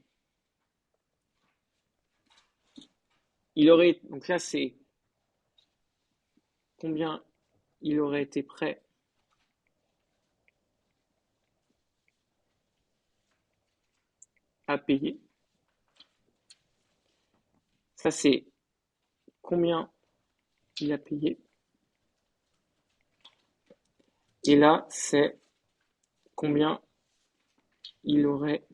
Donc là, c'est combien il aurait été prêt à payer. Ça, c'est combien il a payé. Et là, c'est combien il aurait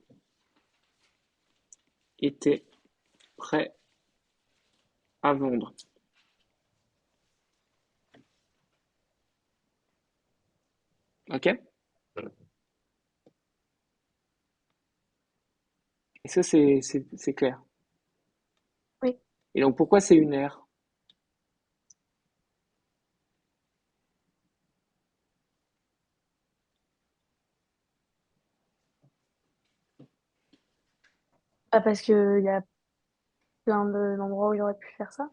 été prêt à vendre. Ok? Est-ce que c'est clair? Oui. Et donc, pourquoi c'est une R? Ah, parce qu'il y a d'endroits où il aurait pu faire ça.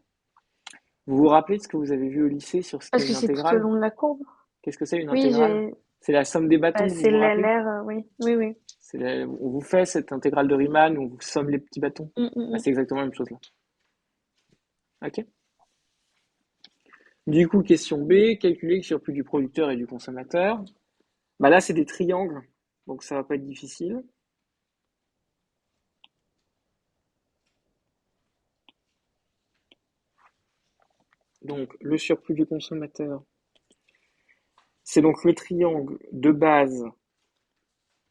Vous vous rappelez de ce que vous avez vu au lycée sur ce qu'est Parce que une c'est tout au intégrale? long de la courbe. Qu'est-ce que c'est une Oui, intégrale? C'est la somme des bâtons, vous c'est vous rappelez? l'air, oui. Oui, oui. On vous fait cette intégrale de Riemann, on vous somme les petits bâtons. Mm, mm, Bah, mm. c'est exactement la même chose là. Ok? Du coup, question B, calculer le surplus du producteur et du consommateur. Bah là, c'est des triangles, donc ça va pas être difficile. Donc, le surplus du consommateur, c'est donc le triangle de base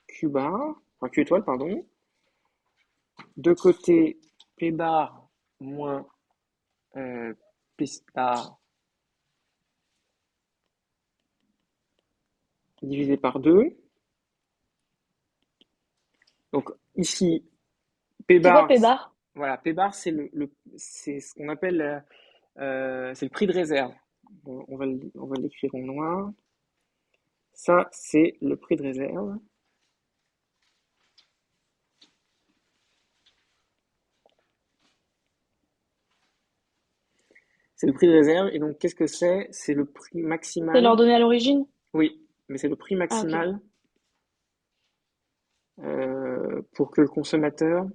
Q bar, enfin Q étoile, pardon. De côté, P bar moins P star divisé par 2. Donc ici, P C'est quoi bar, P bar? voilà, P bar, c'est ce qu'on appelle c'est le prix de réserve. On va l'écrire en noir. Ça, c'est le prix de réserve. C'est le prix de réserve. Et donc, qu'est-ce que c'est? C'est le prix C'est maximal. l'ordonnée à l'origine? Oui, mais c'est le prix Ah, ok. maximal pour que le consommateur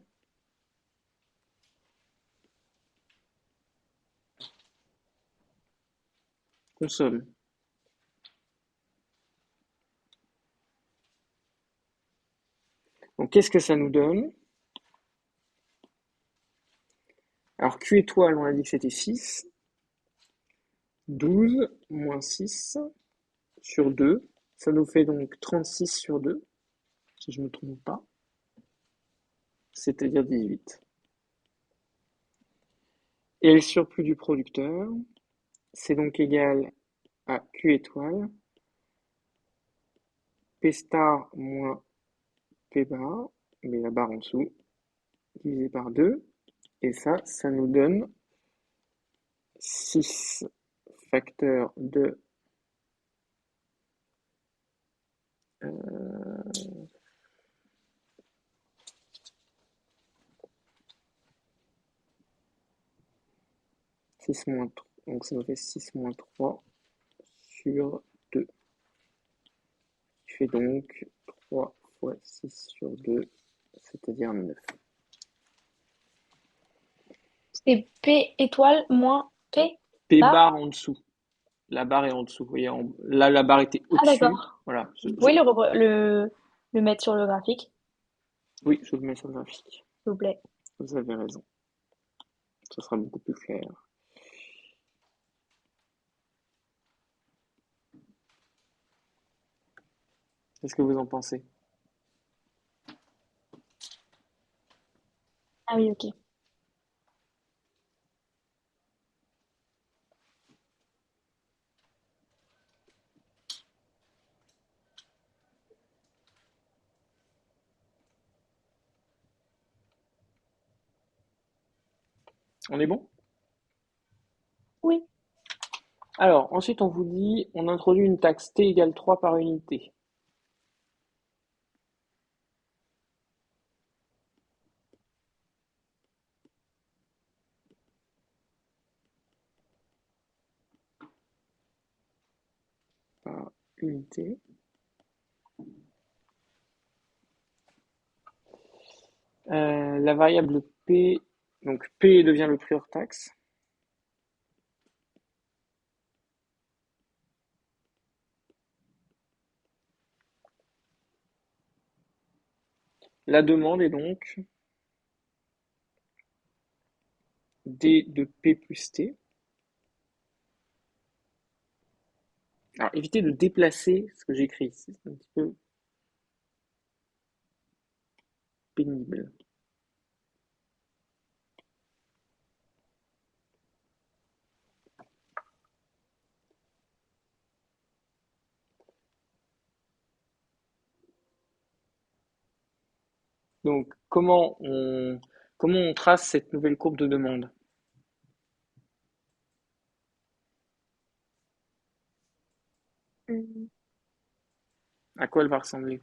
consomme. Donc, qu'est-ce que ça nous donne? Alors, Q étoile, on a dit que c'était 6. 12 moins 6 sur 2. Ça nous fait donc 36 sur 2, si je ne me trompe pas. C'est-à-dire 18. Et le surplus du producteur, c'est donc égal à Q étoile, P star moins P bar, mais la barre en dessous, divisé par 2. Et ça nous donne 6 facteurs de 6 moins 3. Donc ça nous fait 6 moins 3 sur 2. Qui fait donc 3 fois 6 sur 2, c'est-à-dire 9. C'est P étoile moins P P bar? bar en dessous. La barre est en dessous. Vous voyez, là, la barre était Ah, au-dessus. d'accord. Voilà. Vous pouvez le mettre sur le graphique, Oui, je le mets sur le graphique. s'il vous plaît. Vous avez raison. Ce sera beaucoup plus clair. Qu'est-ce que vous en pensez? Ah oui, ok. On est bon? Oui. Alors, ensuite, on vous dit, on introduit une taxe T égale 3 par unité. Par unité. La variable P, donc P devient le prix hors taxe. La demande est donc D de P plus T. Alors, évitez de déplacer ce que j'écris, c'est un petit peu pénible. Donc, comment on trace cette nouvelle courbe de demande? Hmm. À quoi elle va ressembler?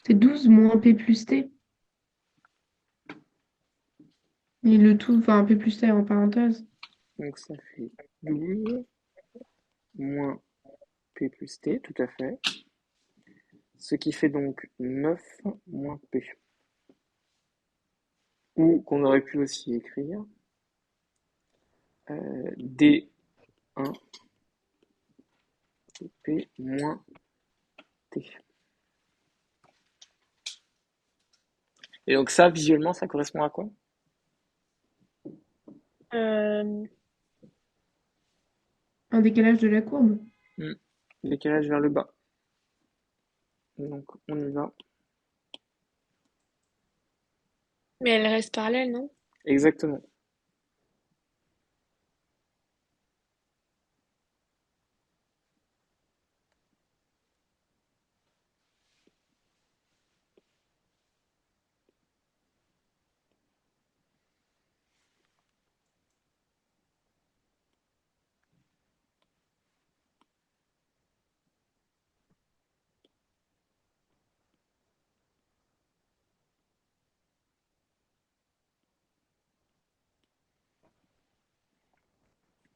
C'est 12 moins P plus T. Et le tout, enfin P plus T en parenthèse. Donc ça fait 12 moins P plus T, tout à fait. Ce qui fait donc 9 moins P. Ou qu'on aurait pu aussi écrire D1 P moins T. Et donc ça, visuellement, ça correspond à quoi? Euh, Un décalage de la courbe. Décalage vers le bas. Donc on y va. mais elle reste parallèle, non? Exactement.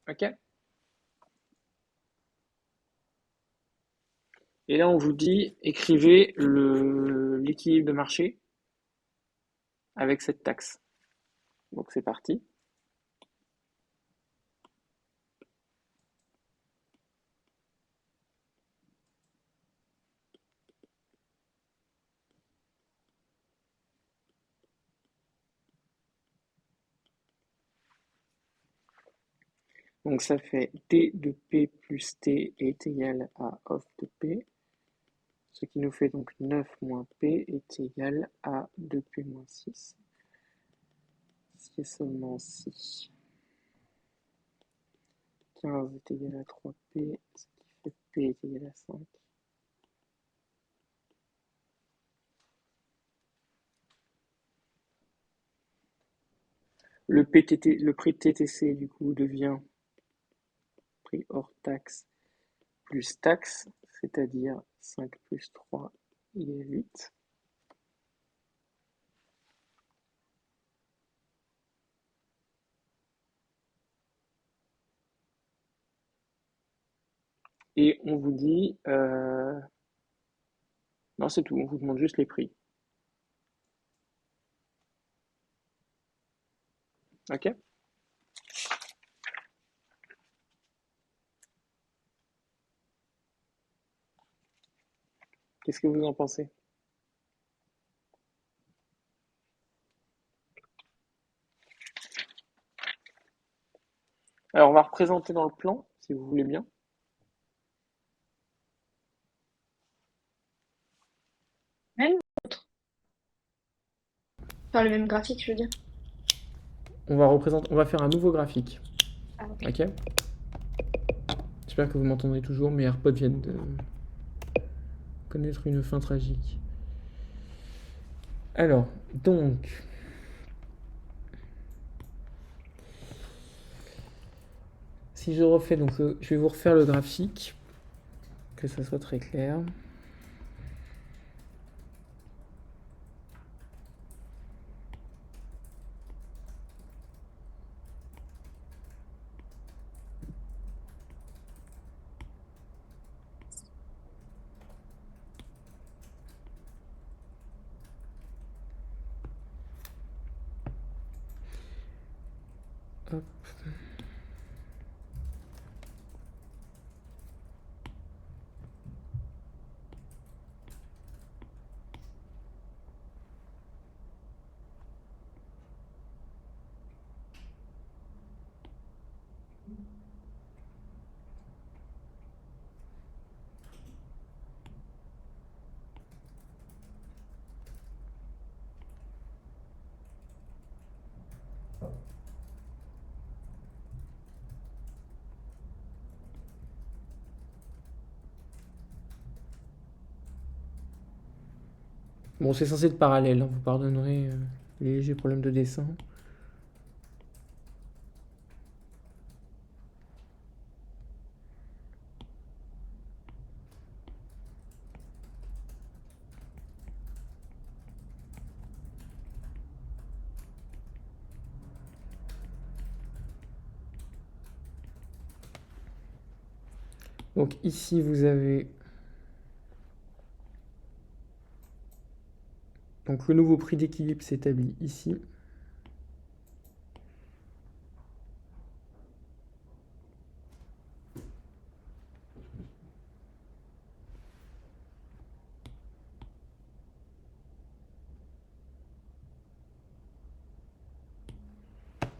Ok. Et là, on vous dit, écrivez l'équilibre de marché avec cette taxe. Donc c'est parti. Donc ça fait D de P plus T est égal à off de P, ce qui nous fait donc 9 moins P est égal à 2P moins 6. Si et seulement si 15 est égal à 3P, ce qui fait P est égal à 5. Le prix de TTC du coup devient prix hors taxe plus taxe, c'est-à-dire 5 plus 3 égale 8. Et on vous dit, non c'est tout, on vous demande juste les prix. Ok? Qu'est-ce que vous en pensez? Alors on va représenter dans le plan, si vous voulez bien. Même autre. Enfin, le même graphique, je veux dire. On va faire un nouveau graphique. Ah, ok. Ok? J'espère que vous m'entendrez toujours, mes AirPods viennent de connaître une fin tragique. Alors, donc, si je refais, donc je vais vous refaire le graphique, que ça soit très clair. Hop. Bon, c'est censé être parallèle, hein, vous pardonnerez les légers problèmes de dessin. Donc ici, vous avez donc le nouveau prix d'équilibre s'établit ici.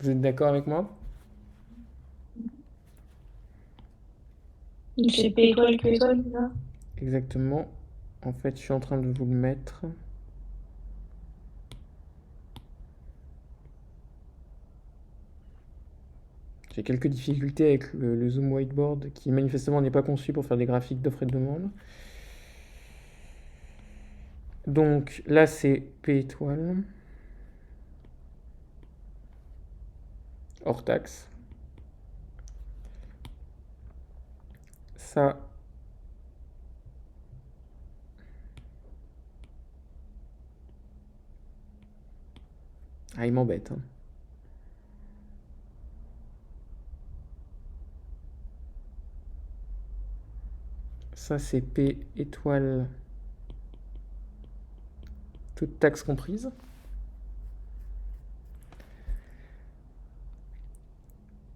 Vous êtes d'accord avec moi? Donc c'est P étoile, Q étoile, c'est ça? Exactement. En fait, je suis en train de vous le mettre. J'ai quelques difficultés avec le Zoom Whiteboard qui manifestement n'est pas conçu pour faire des graphiques d'offres et de demande. Donc là, c'est P étoile, hors taxe. Ça, il m'embête, hein. Ça, c'est P étoile, toute taxe comprise.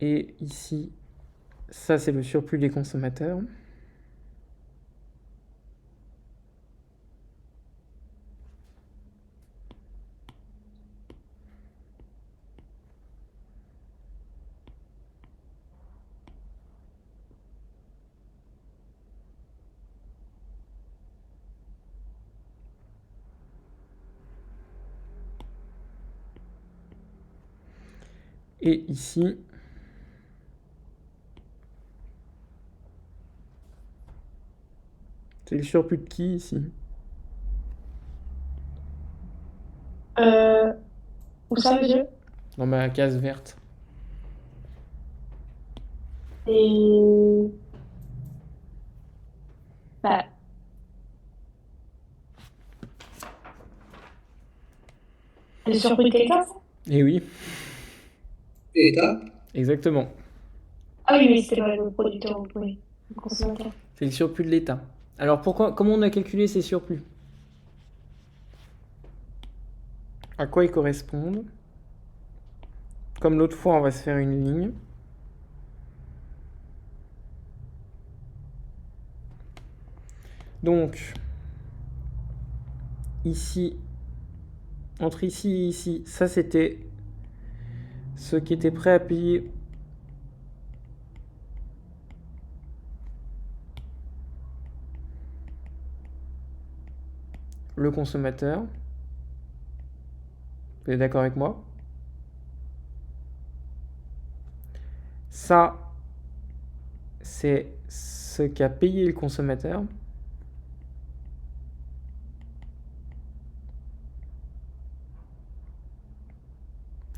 Et ici, ça, c'est le surplus des consommateurs. Et ici, c'est le surplus de qui ici? Où ça, monsieur? Dans ma case verte. Et bah, le surplus de quelqu'un, ça? Et oui, L'État? exactement. Ah oui, oui, c'était pas le producteur, oui, le consommateur. C'est le surplus de l'État. Alors comment on a calculé ces surplus? À quoi ils correspondent? Comme l'autre fois, on va se faire une ligne. Donc, ici, entre ici et ici, ça c'était ceux qui étaient prêts à payer le consommateur. Vous êtes d'accord avec moi? Ça, c'est ce qu'a payé le consommateur.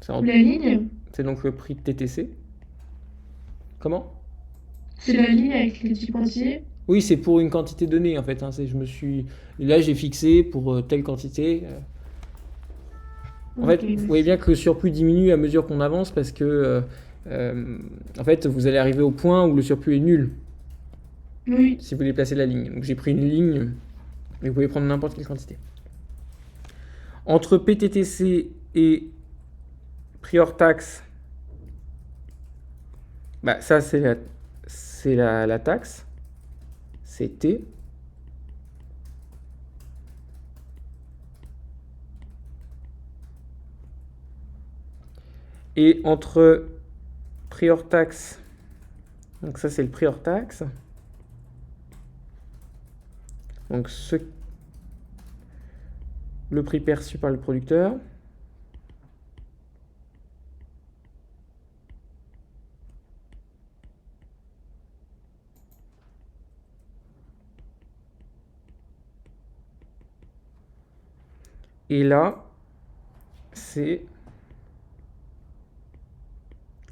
La ligne? C'est donc le prix de TTC. Comment? C'est la ligne avec les 10 pointillés? Oui, c'est pour une quantité donnée en fait, hein. Là, j'ai fixé pour telle quantité. En fait, Ok, vous voyez bien que le surplus diminue à mesure qu'on avance parce que en fait, vous allez arriver au point où le surplus est nul oui. si vous déplacez la ligne. Donc j'ai pris une ligne, mais vous pouvez prendre n'importe quelle quantité. Entre PTTC et prix hors taxe, bah ça c'est la taxe, c'est T. Et entre prix hors taxe, donc ça c'est le prix hors taxe. Donc le prix perçu par le producteur. Et là, c'est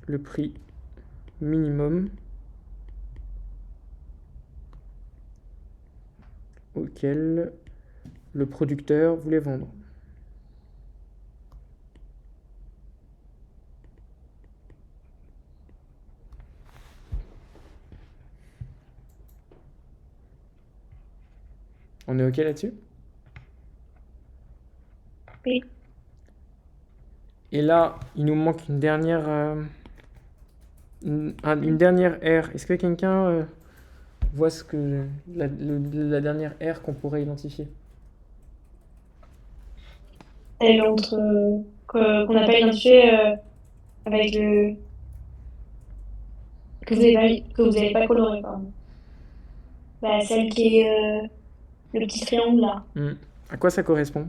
le prix minimum auquel le producteur voulait vendre. On est OK là-dessus? Oui. Et là, il nous manque une dernière R. Est-ce que quelqu'un voit ce que la dernière R qu'on pourrait identifier? Elle est entre qu'on n'a pas identifié avec le que vous avez pas coloré, pardon. Bah, celle qui est le petit triangle là. À quoi ça correspond?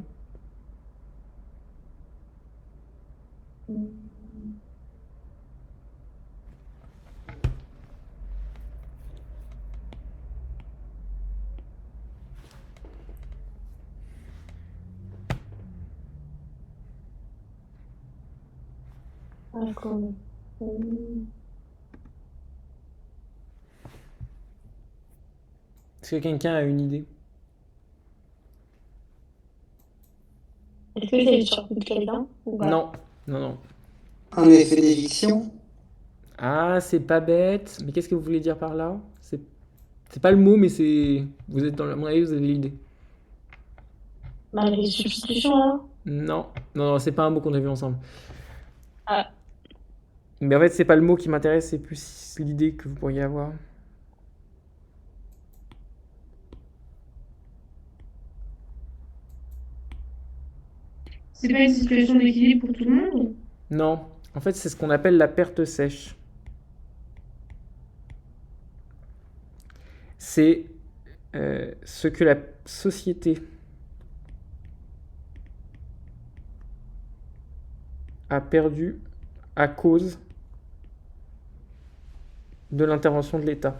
D'accord. Est-ce que quelqu'un a une idée? Est-ce que c'est le surcoût de quelqu'un ou pas? Non, non, non. Un effet d'éviction. Ah, c'est pas bête. Mais qu'est-ce que vous voulez dire par là? C'est pas le mot, mais c'est. Vous êtes dans le. À mon avis, vous avez l'idée. Malgré les substitutions là? Non, non, non, c'est pas un mot qu'on a vu ensemble. Ah, Mais en fait, c'est pas le mot qui m'intéresse, c'est plus l'idée que vous pourriez avoir. C'est pas une situation d'équilibre pour tout le monde? Non, en fait, c'est ce qu'on appelle la perte sèche. C'est ce que la société a perdu à cause de l'intervention de l'État.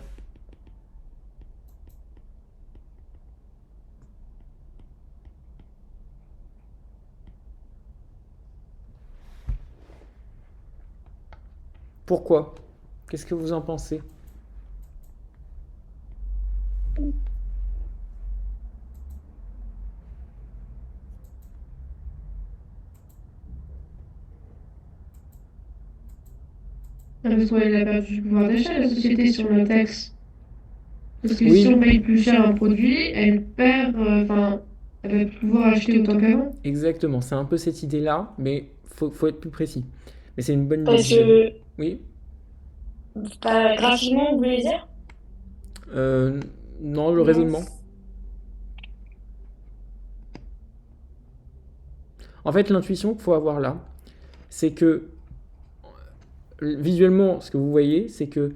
Pourquoi? Qu'est-ce que vous en pensez? Parce qu'elle a perdu du pouvoir d'achat, la société, sur la taxe. Parce que Oui. si on paye plus cher un produit, elle perd, enfin, elle va pouvoir acheter autant qu'avant. Exactement, c'est un peu cette idée-là, mais faut être plus précis. Mais c'est une bonne parce idée. que Oui. graphiquement, vous voulez dire? Euh, non, le Non. raisonnement. En fait, l'intuition qu'il faut avoir là, c'est que visuellement, ce que vous voyez, c'est que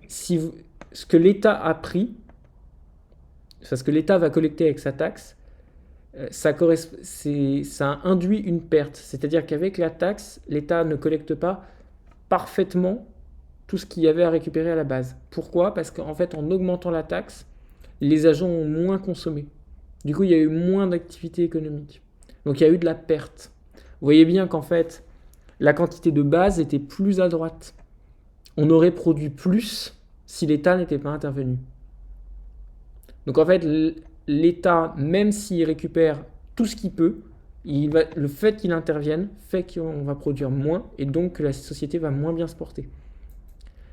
ce que l'État a pris, ce que l'État va collecter avec sa taxe, ça induit une perte. C'est-à-dire qu'avec la taxe, l'État ne collecte pas parfaitement tout ce qu'il y avait à récupérer à la base. Pourquoi? Parce qu'en fait, en augmentant la taxe, les agents ont moins consommé. Du coup, il y a eu moins d'activité économique. Donc, il y a eu de la perte. Vous voyez bien qu'en fait, la quantité de base était plus à droite. On aurait produit plus si l'État n'était pas intervenu. Donc en fait, l'État, même s'il récupère tout ce qu'il peut, le fait qu'il intervienne fait qu'on va produire moins et donc que la société va moins bien se porter.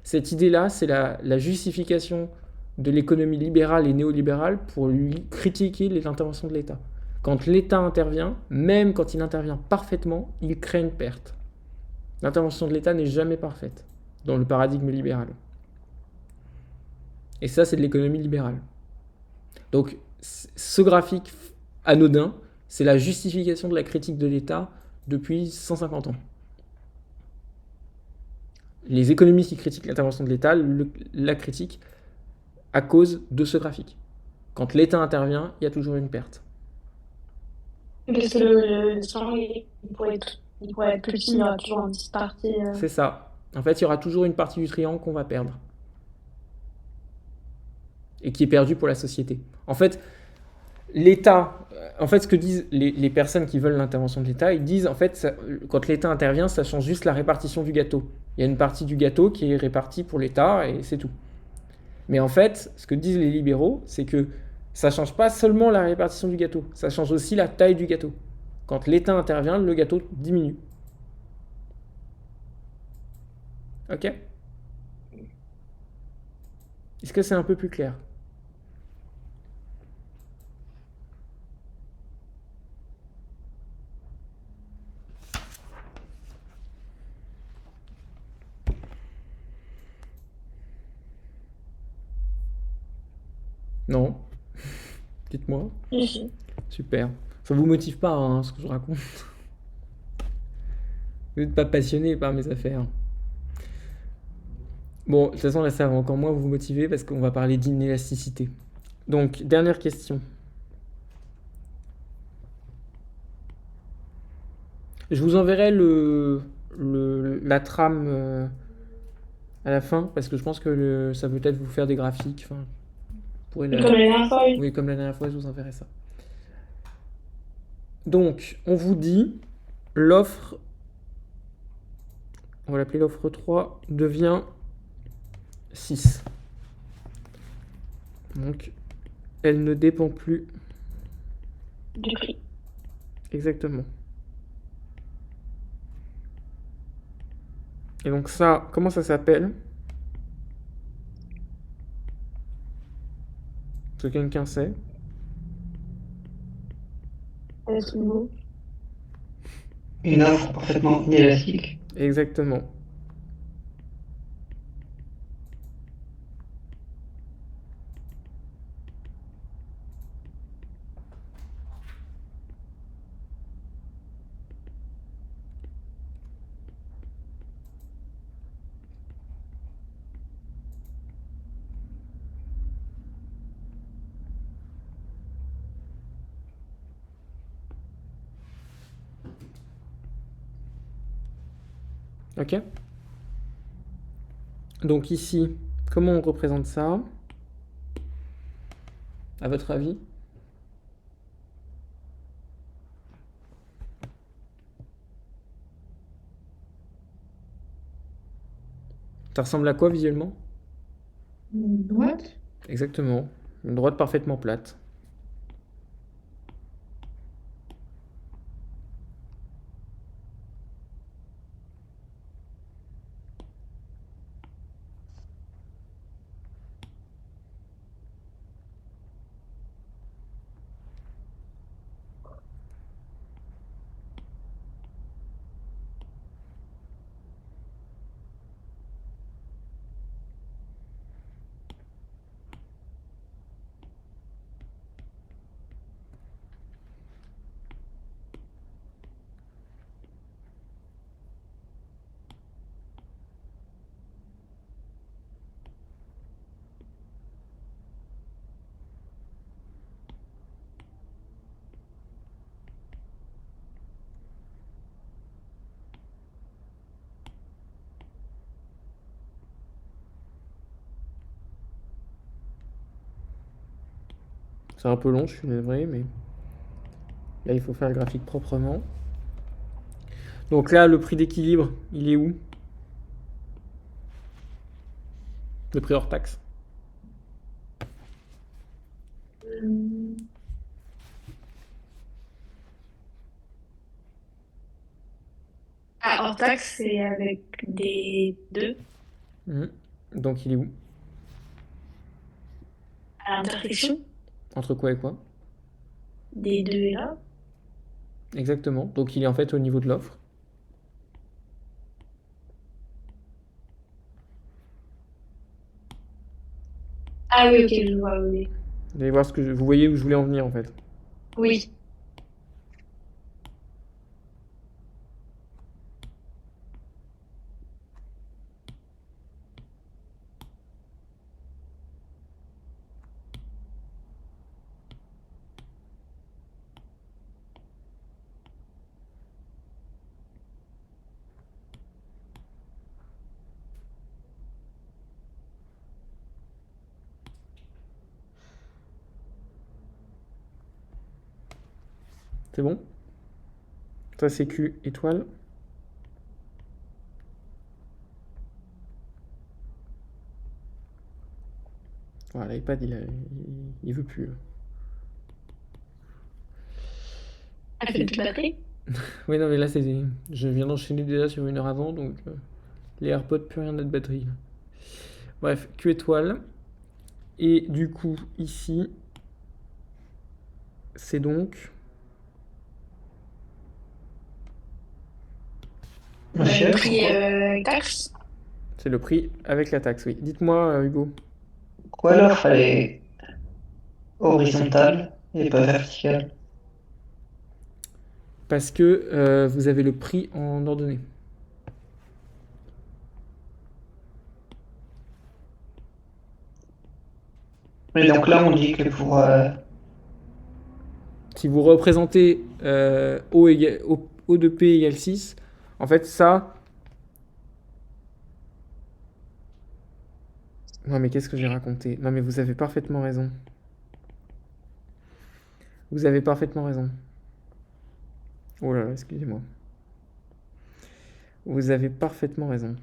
Cette idée-là, c'est la justification de l'économie libérale et néolibérale pour lui critiquer les interventions de l'État. Quand l'État intervient, même quand il intervient parfaitement, il crée une perte. L'intervention de l'État n'est jamais parfaite dans le paradigme libéral. Et ça, c'est de l'économie libérale. Donc, ce graphique anodin, c'est la justification de la critique de l'État depuis 150 ans. Les économistes qui critiquent l'intervention de l'État la critiquent à cause de ce graphique. Quand l'État intervient, il y a toujours une perte. Parce que le sang, il pourrait être plus petit, il y aura toujours une petite partie. C'est ça. En fait, il y aura toujours une partie du triangle qu'on va perdre. Et qui est perdue pour la société. En fait, l'État, en fait, ce que disent les personnes qui veulent l'intervention de l'État, ils disent, en fait, quand l'État intervient, ça change juste la répartition du gâteau. Il y a une partie du gâteau qui est répartie pour l'État et c'est tout. Mais en fait, ce que disent les libéraux, c'est que ça change pas seulement la répartition du gâteau, ça change aussi la taille du gâteau. Quand l'État intervient, le gâteau diminue. Ok? Est-ce que c'est un peu plus clair? Non? Dites-moi. Si. Super. Ça vous motive pas, hein, ce que je raconte. Vous n'êtes pas passionné par mes affaires. Bon, de toute façon, là, ça va encore moins vous motiver parce qu'on va parler d'inélasticité. Donc, dernière question. Je vous enverrai la trame à la fin parce que je pense que ça peut peut-être vous faire des graphiques. Enfin, vous pourrez Comme la dernière fois, oui. Oui, comme la dernière fois, je vous enverrai ça. Donc, on vous dit l'offre, on va l'appeler l'offre 3, devient 6. Donc, elle ne dépend plus Du prix. exactement. Et donc ça, comment ça s'appelle? Est-ce que quelqu'un sait? C'est beau. Une offre parfaitement inélastique. Exactement. Ok? Donc ici, comment on représente ça? À votre avis? Ça ressemble à quoi visuellement? Une droite? Exactement. Une droite parfaitement plate. C'est un peu long, je suis navré, mais là il faut faire le graphique proprement. Donc là, le prix d'équilibre, il est où? Le prix hors taxe. Ah, hors taxe, c'est avec des 2 Mhm. Donc il est où? à l'intersection. Entre quoi et quoi? Des 2 et là. Exactement. Donc il est en fait au niveau de l'offre. Ah oui, ok, je vois, oui. Vous allez voir vous voyez où je voulais en venir en fait. Oui. C'est bon? Ça c'est Q étoile. Voilà, l'iPad il veut plus. Ah, c'est toute batterie? Oui, non, mais là, je viens d'enchaîner déjà sur 1 heure avant, donc les AirPods, plus rien de batterie. Bref, Q étoile. Et du coup, ici, c'est donc. Moins cher. Prix taxe? C'est le prix avec la taxe, oui. Dites-moi, Hugo. Pourquoi l'offre elle est horizontale et pas verticale. Parce que vous avez le prix en ordonnée. Et donc là, on dit que pour Si vous représentez O de P égale 6, en fait ça... Non mais qu'est-ce que j'ai raconté? Non mais vous avez parfaitement raison. Vous avez parfaitement raison. Oh là là, excusez-moi. Vous avez parfaitement raison.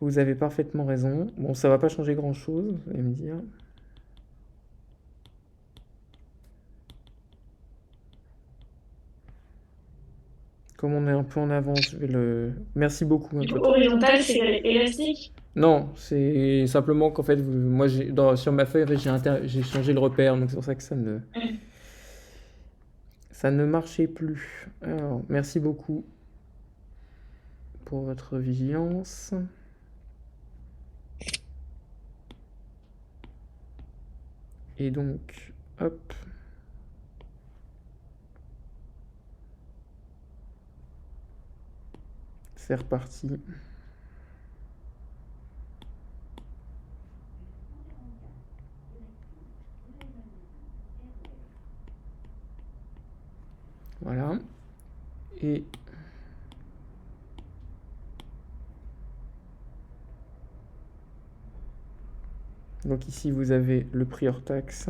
Vous avez parfaitement raison. Bon, ça va pas changer grand-chose, vous allez me dire. Comme on est un peu en avance, je vais le... Merci beaucoup. Du coup, horizontal, c'est élastique. Non, c'est simplement qu'en fait, moi, sur ma feuille, en fait, j'ai changé le repère, donc c'est pour ça que ça ne marchait plus. Alors, merci beaucoup pour votre vigilance. Et donc, hop. C'est reparti. Voilà. Et donc ici, vous avez le prix hors taxe.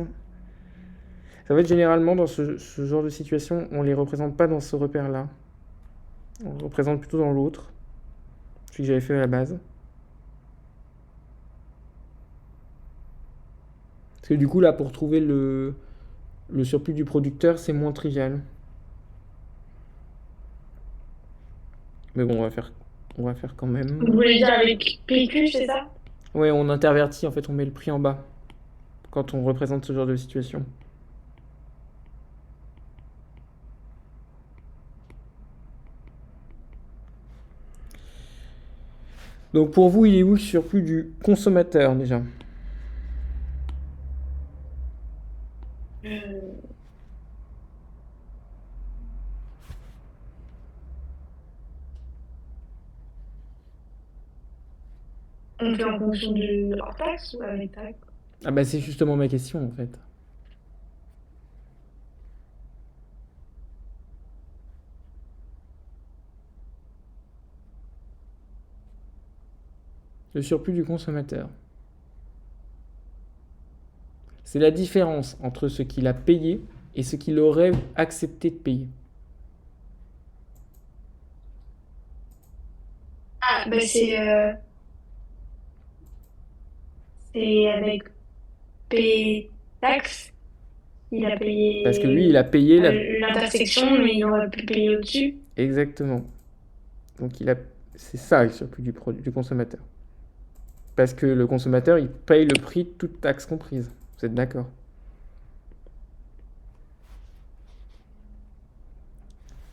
Ça va être généralement dans ce genre de situation, on ne les représente pas dans ce repère-là. On le représente plutôt dans l'autre, celui que j'avais fait à la base. Parce que du coup, là, pour trouver le surplus du producteur, c'est moins trivial. Mais bon, on va faire quand même. Vous voulez dire avec PQ, c'est ça? Ouais, on intervertit, en fait, on met le prix en bas quand on représente ce genre de situation. Donc pour vous, il est où le surplus du consommateur déjà? On fait en fonction du hors taxe ou avec taxe? Ah bah c'est justement ma question en fait. Le surplus du consommateur. C'est la différence entre ce qu'il a payé et ce qu'il aurait accepté de payer. Ah, bah c'est avec P taxe. Il a payé Parce que lui, il a payé l'intersection, mais il aurait pu payer au-dessus. Exactement. Donc c'est ça le surplus du consommateur. Parce que le consommateur, il paye le prix, toute taxe comprise. Vous êtes d'accord?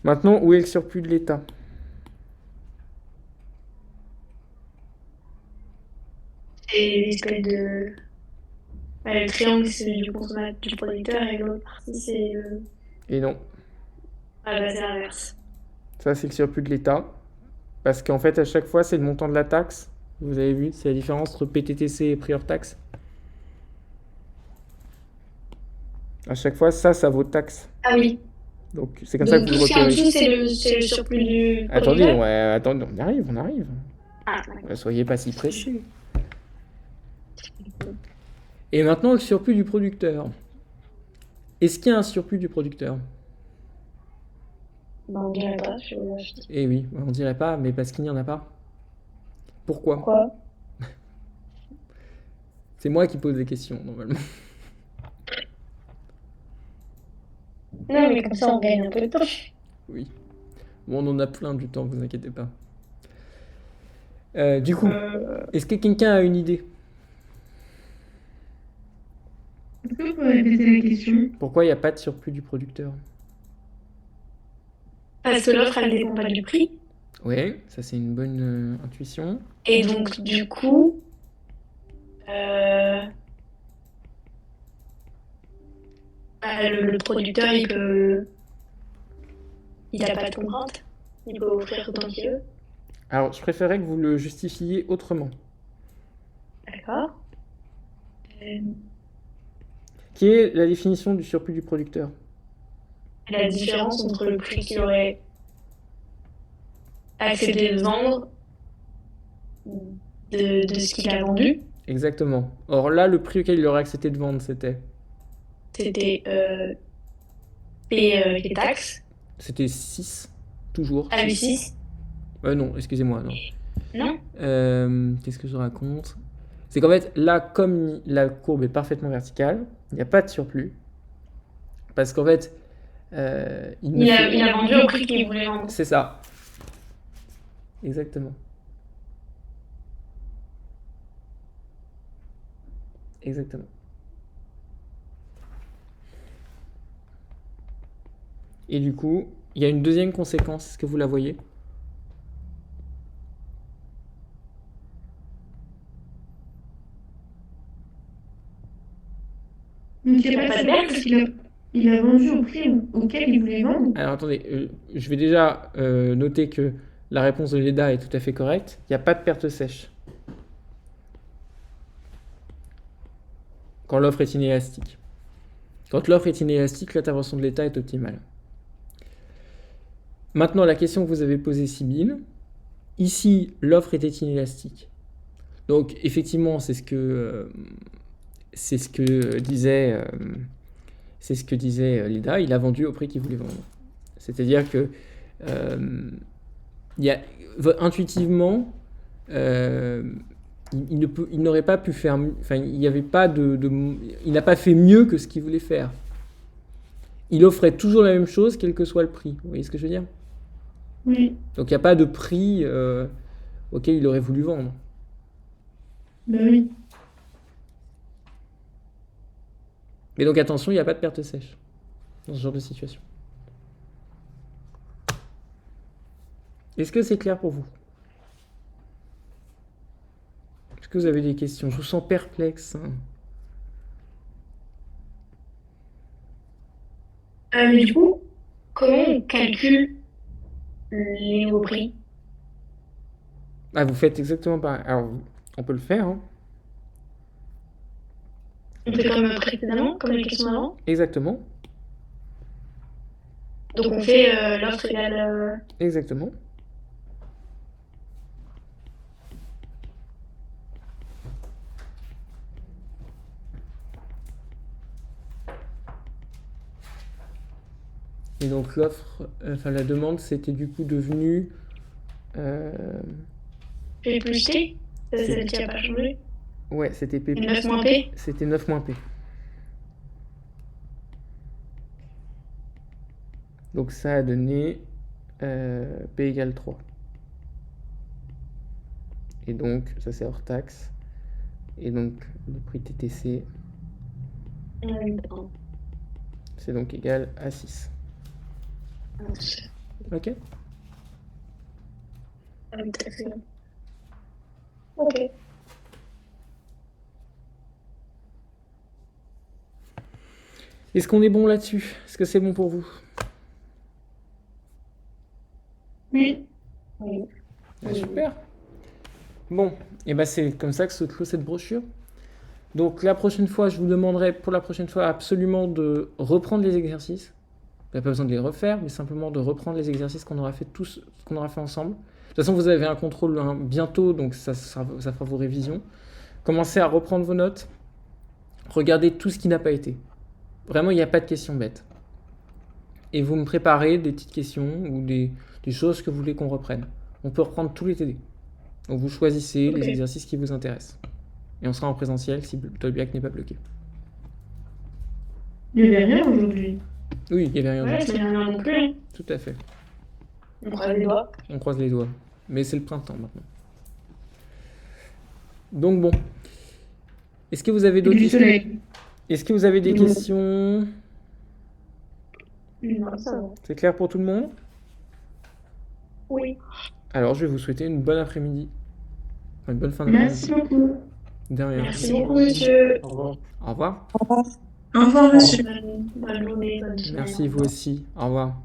Maintenant, où est le surplus de l'État? C'est l'espèce de... le triangle, c'est du consommateur, du producteur, et l'autre partie, c'est... Et non. Ah bah c'est l'inverse. Ça, c'est le surplus de l'État. Parce qu'en fait, à chaque fois, c'est le montant de la taxe. Vous avez vu, c'est la différence entre PTTC et prix hors taxe. À chaque fois, ça vaut taxe. Ah oui. Donc, c'est comme ça que Donc vous tout le ce qui est en repérez. dessous, c'est le surplus du Attendez, producteur. attendez, on arrive. Ah, d'accord. Soyez pas si pressés. Et maintenant, le surplus du producteur. Est-ce qu'il y a un surplus du producteur? Bah, on dirait pas. Eh oui, on dirait pas, mais parce qu'il n'y en a pas. Pourquoi? Pourquoi? C'est moi qui pose les questions, normalement. Non, mais comme ça, on gagne un peu de temps. Oui. Bon, on en a plein du temps, vous inquiétez pas. Du coup, est-ce que quelqu'un a une idée? Est-ce que vous pouvez répéter la question? Pourquoi il n'y a pas de surplus du producteur? Parce que l'offre, elle dépend pas du prix. Ouais, ça c'est une bonne intuition. Et donc, du coup, euh, le producteur, il n'a pas de contrainte. Il peut offrir autant qu'il veut. Alors, je préférais que vous le justifiiez autrement. D'accord. Euh, Qui est la définition du surplus du producteur? La différence entre le prix qu'il aurait accepté de vendre de ce qu'il a vendu, Exactement. Or là, le prix auquel il aurait accepté de vendre, c'était c'était payer les taxes, c'était 6, toujours. à 6. 6. Non, excusez-moi, non. Non? Qu'est-ce que je raconte? C'est qu'en fait, là, comme la courbe est parfaitement verticale, il n'y a pas de surplus. Parce qu'en fait, Il a vendu au prix qu'il voulait vendre. C'est ça. Exactement. Exactement. Et du coup, il y a une deuxième conséquence. Est-ce que vous la voyez? Donc, il n'y a pas de perte parce qu'il a vendu au prix auquel il voulait vendre. Alors attendez, je vais déjà noter que la réponse de Leda est tout à fait correcte. Il n'y a pas de perte sèche quand l'offre est inélastique. Quand l'offre est inélastique, l'intervention de l'État est optimale. Maintenant, la question que vous avez posée, Sybille. Ici, l'offre était inélastique. Donc, effectivement, c'est ce que disait Leda. Il a vendu au prix qu'il voulait vendre. C'est-à-dire que intuitivement, il n'aurait pas pu faire, enfin, il n'y avait pas il n'a pas fait mieux que ce qu'il voulait faire. Il offrait toujours la même chose, quel que soit le prix. Vous voyez ce que je veux dire? Oui. Donc il n'y a pas de prix auquel il aurait voulu vendre. Ben oui. Mais donc attention, il n'y a pas de perte sèche dans ce genre de situation. Est-ce que c'est clair pour vous? Est-ce que vous avez des questions? Je vous sens perplexe. Mais du coup, comment on calcule les nouveaux prix? Ah, vous faites exactement pareil. Alors, on peut le faire, hein. On fait comme précédemment, comme les questions avant. Exactement. Donc on fait l'offre égale. Exactement. Et donc l'offre, enfin la demande, c'était du coup devenu P plus T, c'est celle qui n'a pas changé. ouais, c'était P. Et 9 moins P. C'était 9 moins P. Donc ça a donné P égale 3. Et donc, ça c'est hors taxe. Et donc, le prix TTC, c'est donc égal à 6. Ok? Ok. Est-ce qu'on est bon là-dessus? Est-ce que c'est bon pour vous? Oui. Oui. Ah, super. Bon, et ben c'est comme ça que se clôt cette brochure. Donc la prochaine fois, je vous demanderai pour la prochaine fois absolument de reprendre les exercices. Vous n'avez pas besoin de les refaire, mais simplement de reprendre les exercices qu'on aura fait tous, qu'on aura fait ensemble. De toute façon, vous avez un contrôle bientôt, donc ça fera vos révisions. Commencez à reprendre vos notes. Regardez tout ce qui n'a pas été. Vraiment, il n'y a pas de questions bêtes. Et vous me préparez des petites questions ou des choses que vous voulez qu'on reprenne. On peut reprendre tous les TD. Donc vous choisissez les exercices qui vous intéressent. Et on sera en présentiel si Tolbiac n'est pas bloqué. Il n'y avait rien aujourd'hui. Oui, il n'y avait rien Ouais, d'autre. c'est rien non plus. Tout à fait. On croise les doigts. On croise les doigts. Mais c'est le printemps maintenant. Donc bon. Est-ce que vous avez d'autres Du questions? soleil. Est-ce que vous avez des Non. questions? Non, ça va. C'est clair pour tout le monde? Oui. Alors, je vais vous souhaiter une bonne après-midi. Enfin, une bonne fin d'après-midi. Merci beaucoup. De rien. Merci beaucoup, monsieur. Au revoir. Au revoir. Au revoir, monsieur. Bonne journée, bonne semaine. Merci, Au vous revoir. aussi. Au revoir.